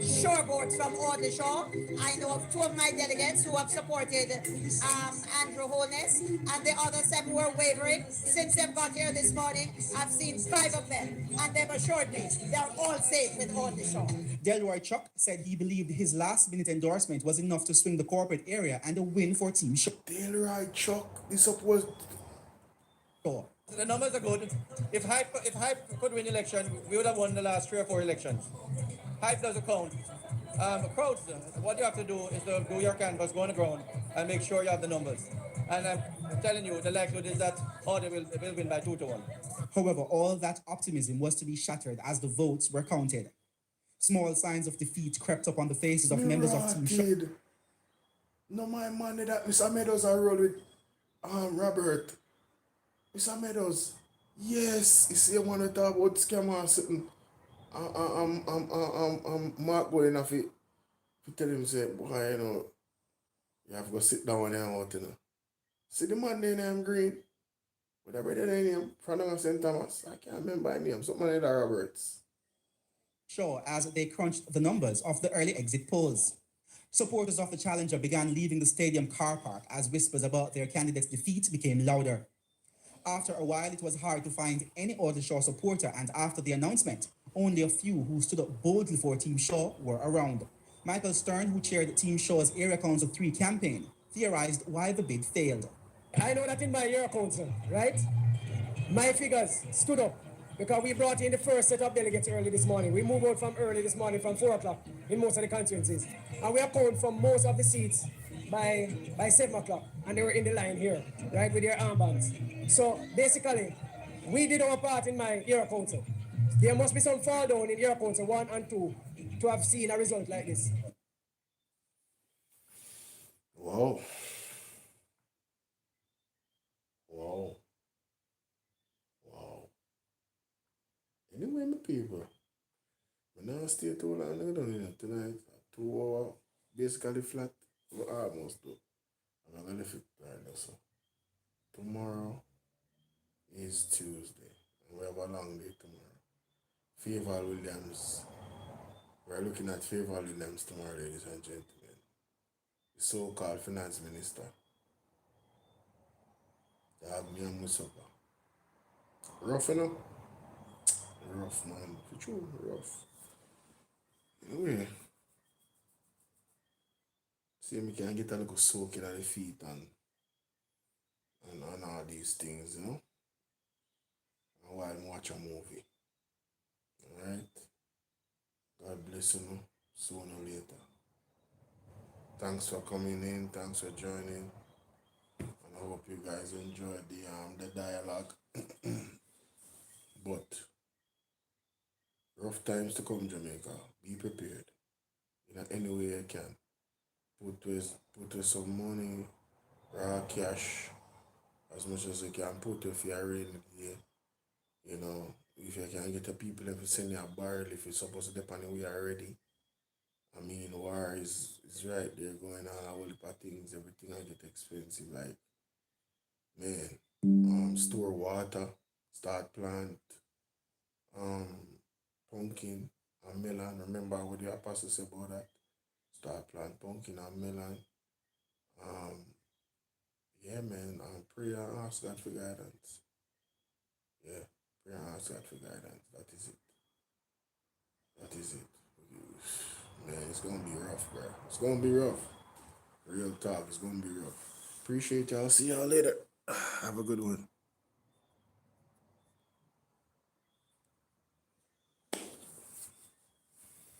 sure votes from Odi Shaw. I know of 2 of my delegates who have supported Andrew Holness, and the other 7 were wavering. Since they've got here this morning, I've seen 5 of them, and they've assured me they're all safe with Odi Shaw. Delroy Chuck said he believed his last-minute endorsement was enough to swing the corporate area and a win for Team Shaw. Delroy Chuck is supposed. The numbers are good. If Hype could win election, we would have won the last 3 or 4 elections. Hype doesn't count. Crowds, what you have to do is to do your canvas, go on the ground, and make sure you have the numbers. And I'm telling you, the likelihood is that they will win by 2 to 1. However, all that optimism was to be shattered as the votes were counted. Small signs of defeat crept up on the faces of members of Team Shaw. No, my man, that Mr. Meadows I roll with Robert. Mr. Meadows, yes, you see, I want to talk about scammer sitting. Mark going enough to tell him, say, boy, you know, you have to go sit down there out, you know. See the man there named Green? With a brother name, from St. Thomas. I can't remember his name, something like that, Roberts. Shaw as they crunched the numbers of the early exit polls. Supporters of the challenger began leaving the stadium car park as whispers about their candidate's defeat became louder. After a while, it was hard to find any Odi Shaw supporter, and after the announcement, only a few who stood up boldly for Team Shaw were around. Michael Stern, who chaired Team Shaw's Area Council 3 campaign, theorized why the bid failed. I know that in my Area Council, right? My figures stood up because we brought in the first set of delegates early this morning. We moved out from early this morning from 4 o'clock in most of the constituencies. And we account for most of the seats by 7 o'clock. And they were in the line here, right, with their armbands. So basically, we did our part in my Area Council. There must be some fall down in Area Council 1 and 2 to have seen a result like this. Wow. Anyway, my people, we're not stay too long tonight. 2 hour, basically flat. We're almost done. I'm gonna leave it right now, so. Tomorrow is Tuesday, and we have a long day tomorrow. Favor Williams. We're looking at Favor Williams tomorrow, ladies and gentlemen. The so-called finance minister. They have me and Musapa. Rough, you know? Rough, man. For true, rough. Anyway, see me can get a little soaking at the feet and all these things, you know? And while I watch a movie. Alright? God bless you, sooner or later. Thanks for coming in, thanks for joining. And I hope you guys enjoyed the dialogue. But rough times to come, Jamaica. Be prepared. In any way you can. Put some money, raw cash, as much as you can put if you are in here. You know, if you can get the people if you send you a barrel, if you're supposed to depend on we are ready. I mean, war is right there going on, a whole heap of things, everything I get expensive. Like, man, store water, start plant, pumpkin and melon. Remember what the apostle said about that? Start plant pumpkin and melon. Yeah, man, pray and ask God for guidance. Yeah, pray and ask God for guidance. That is it. That is it. Man, it's gonna be rough, bro. It's gonna be rough. Real talk, it's gonna be rough. Appreciate y'all. See y'all later. Have a good one.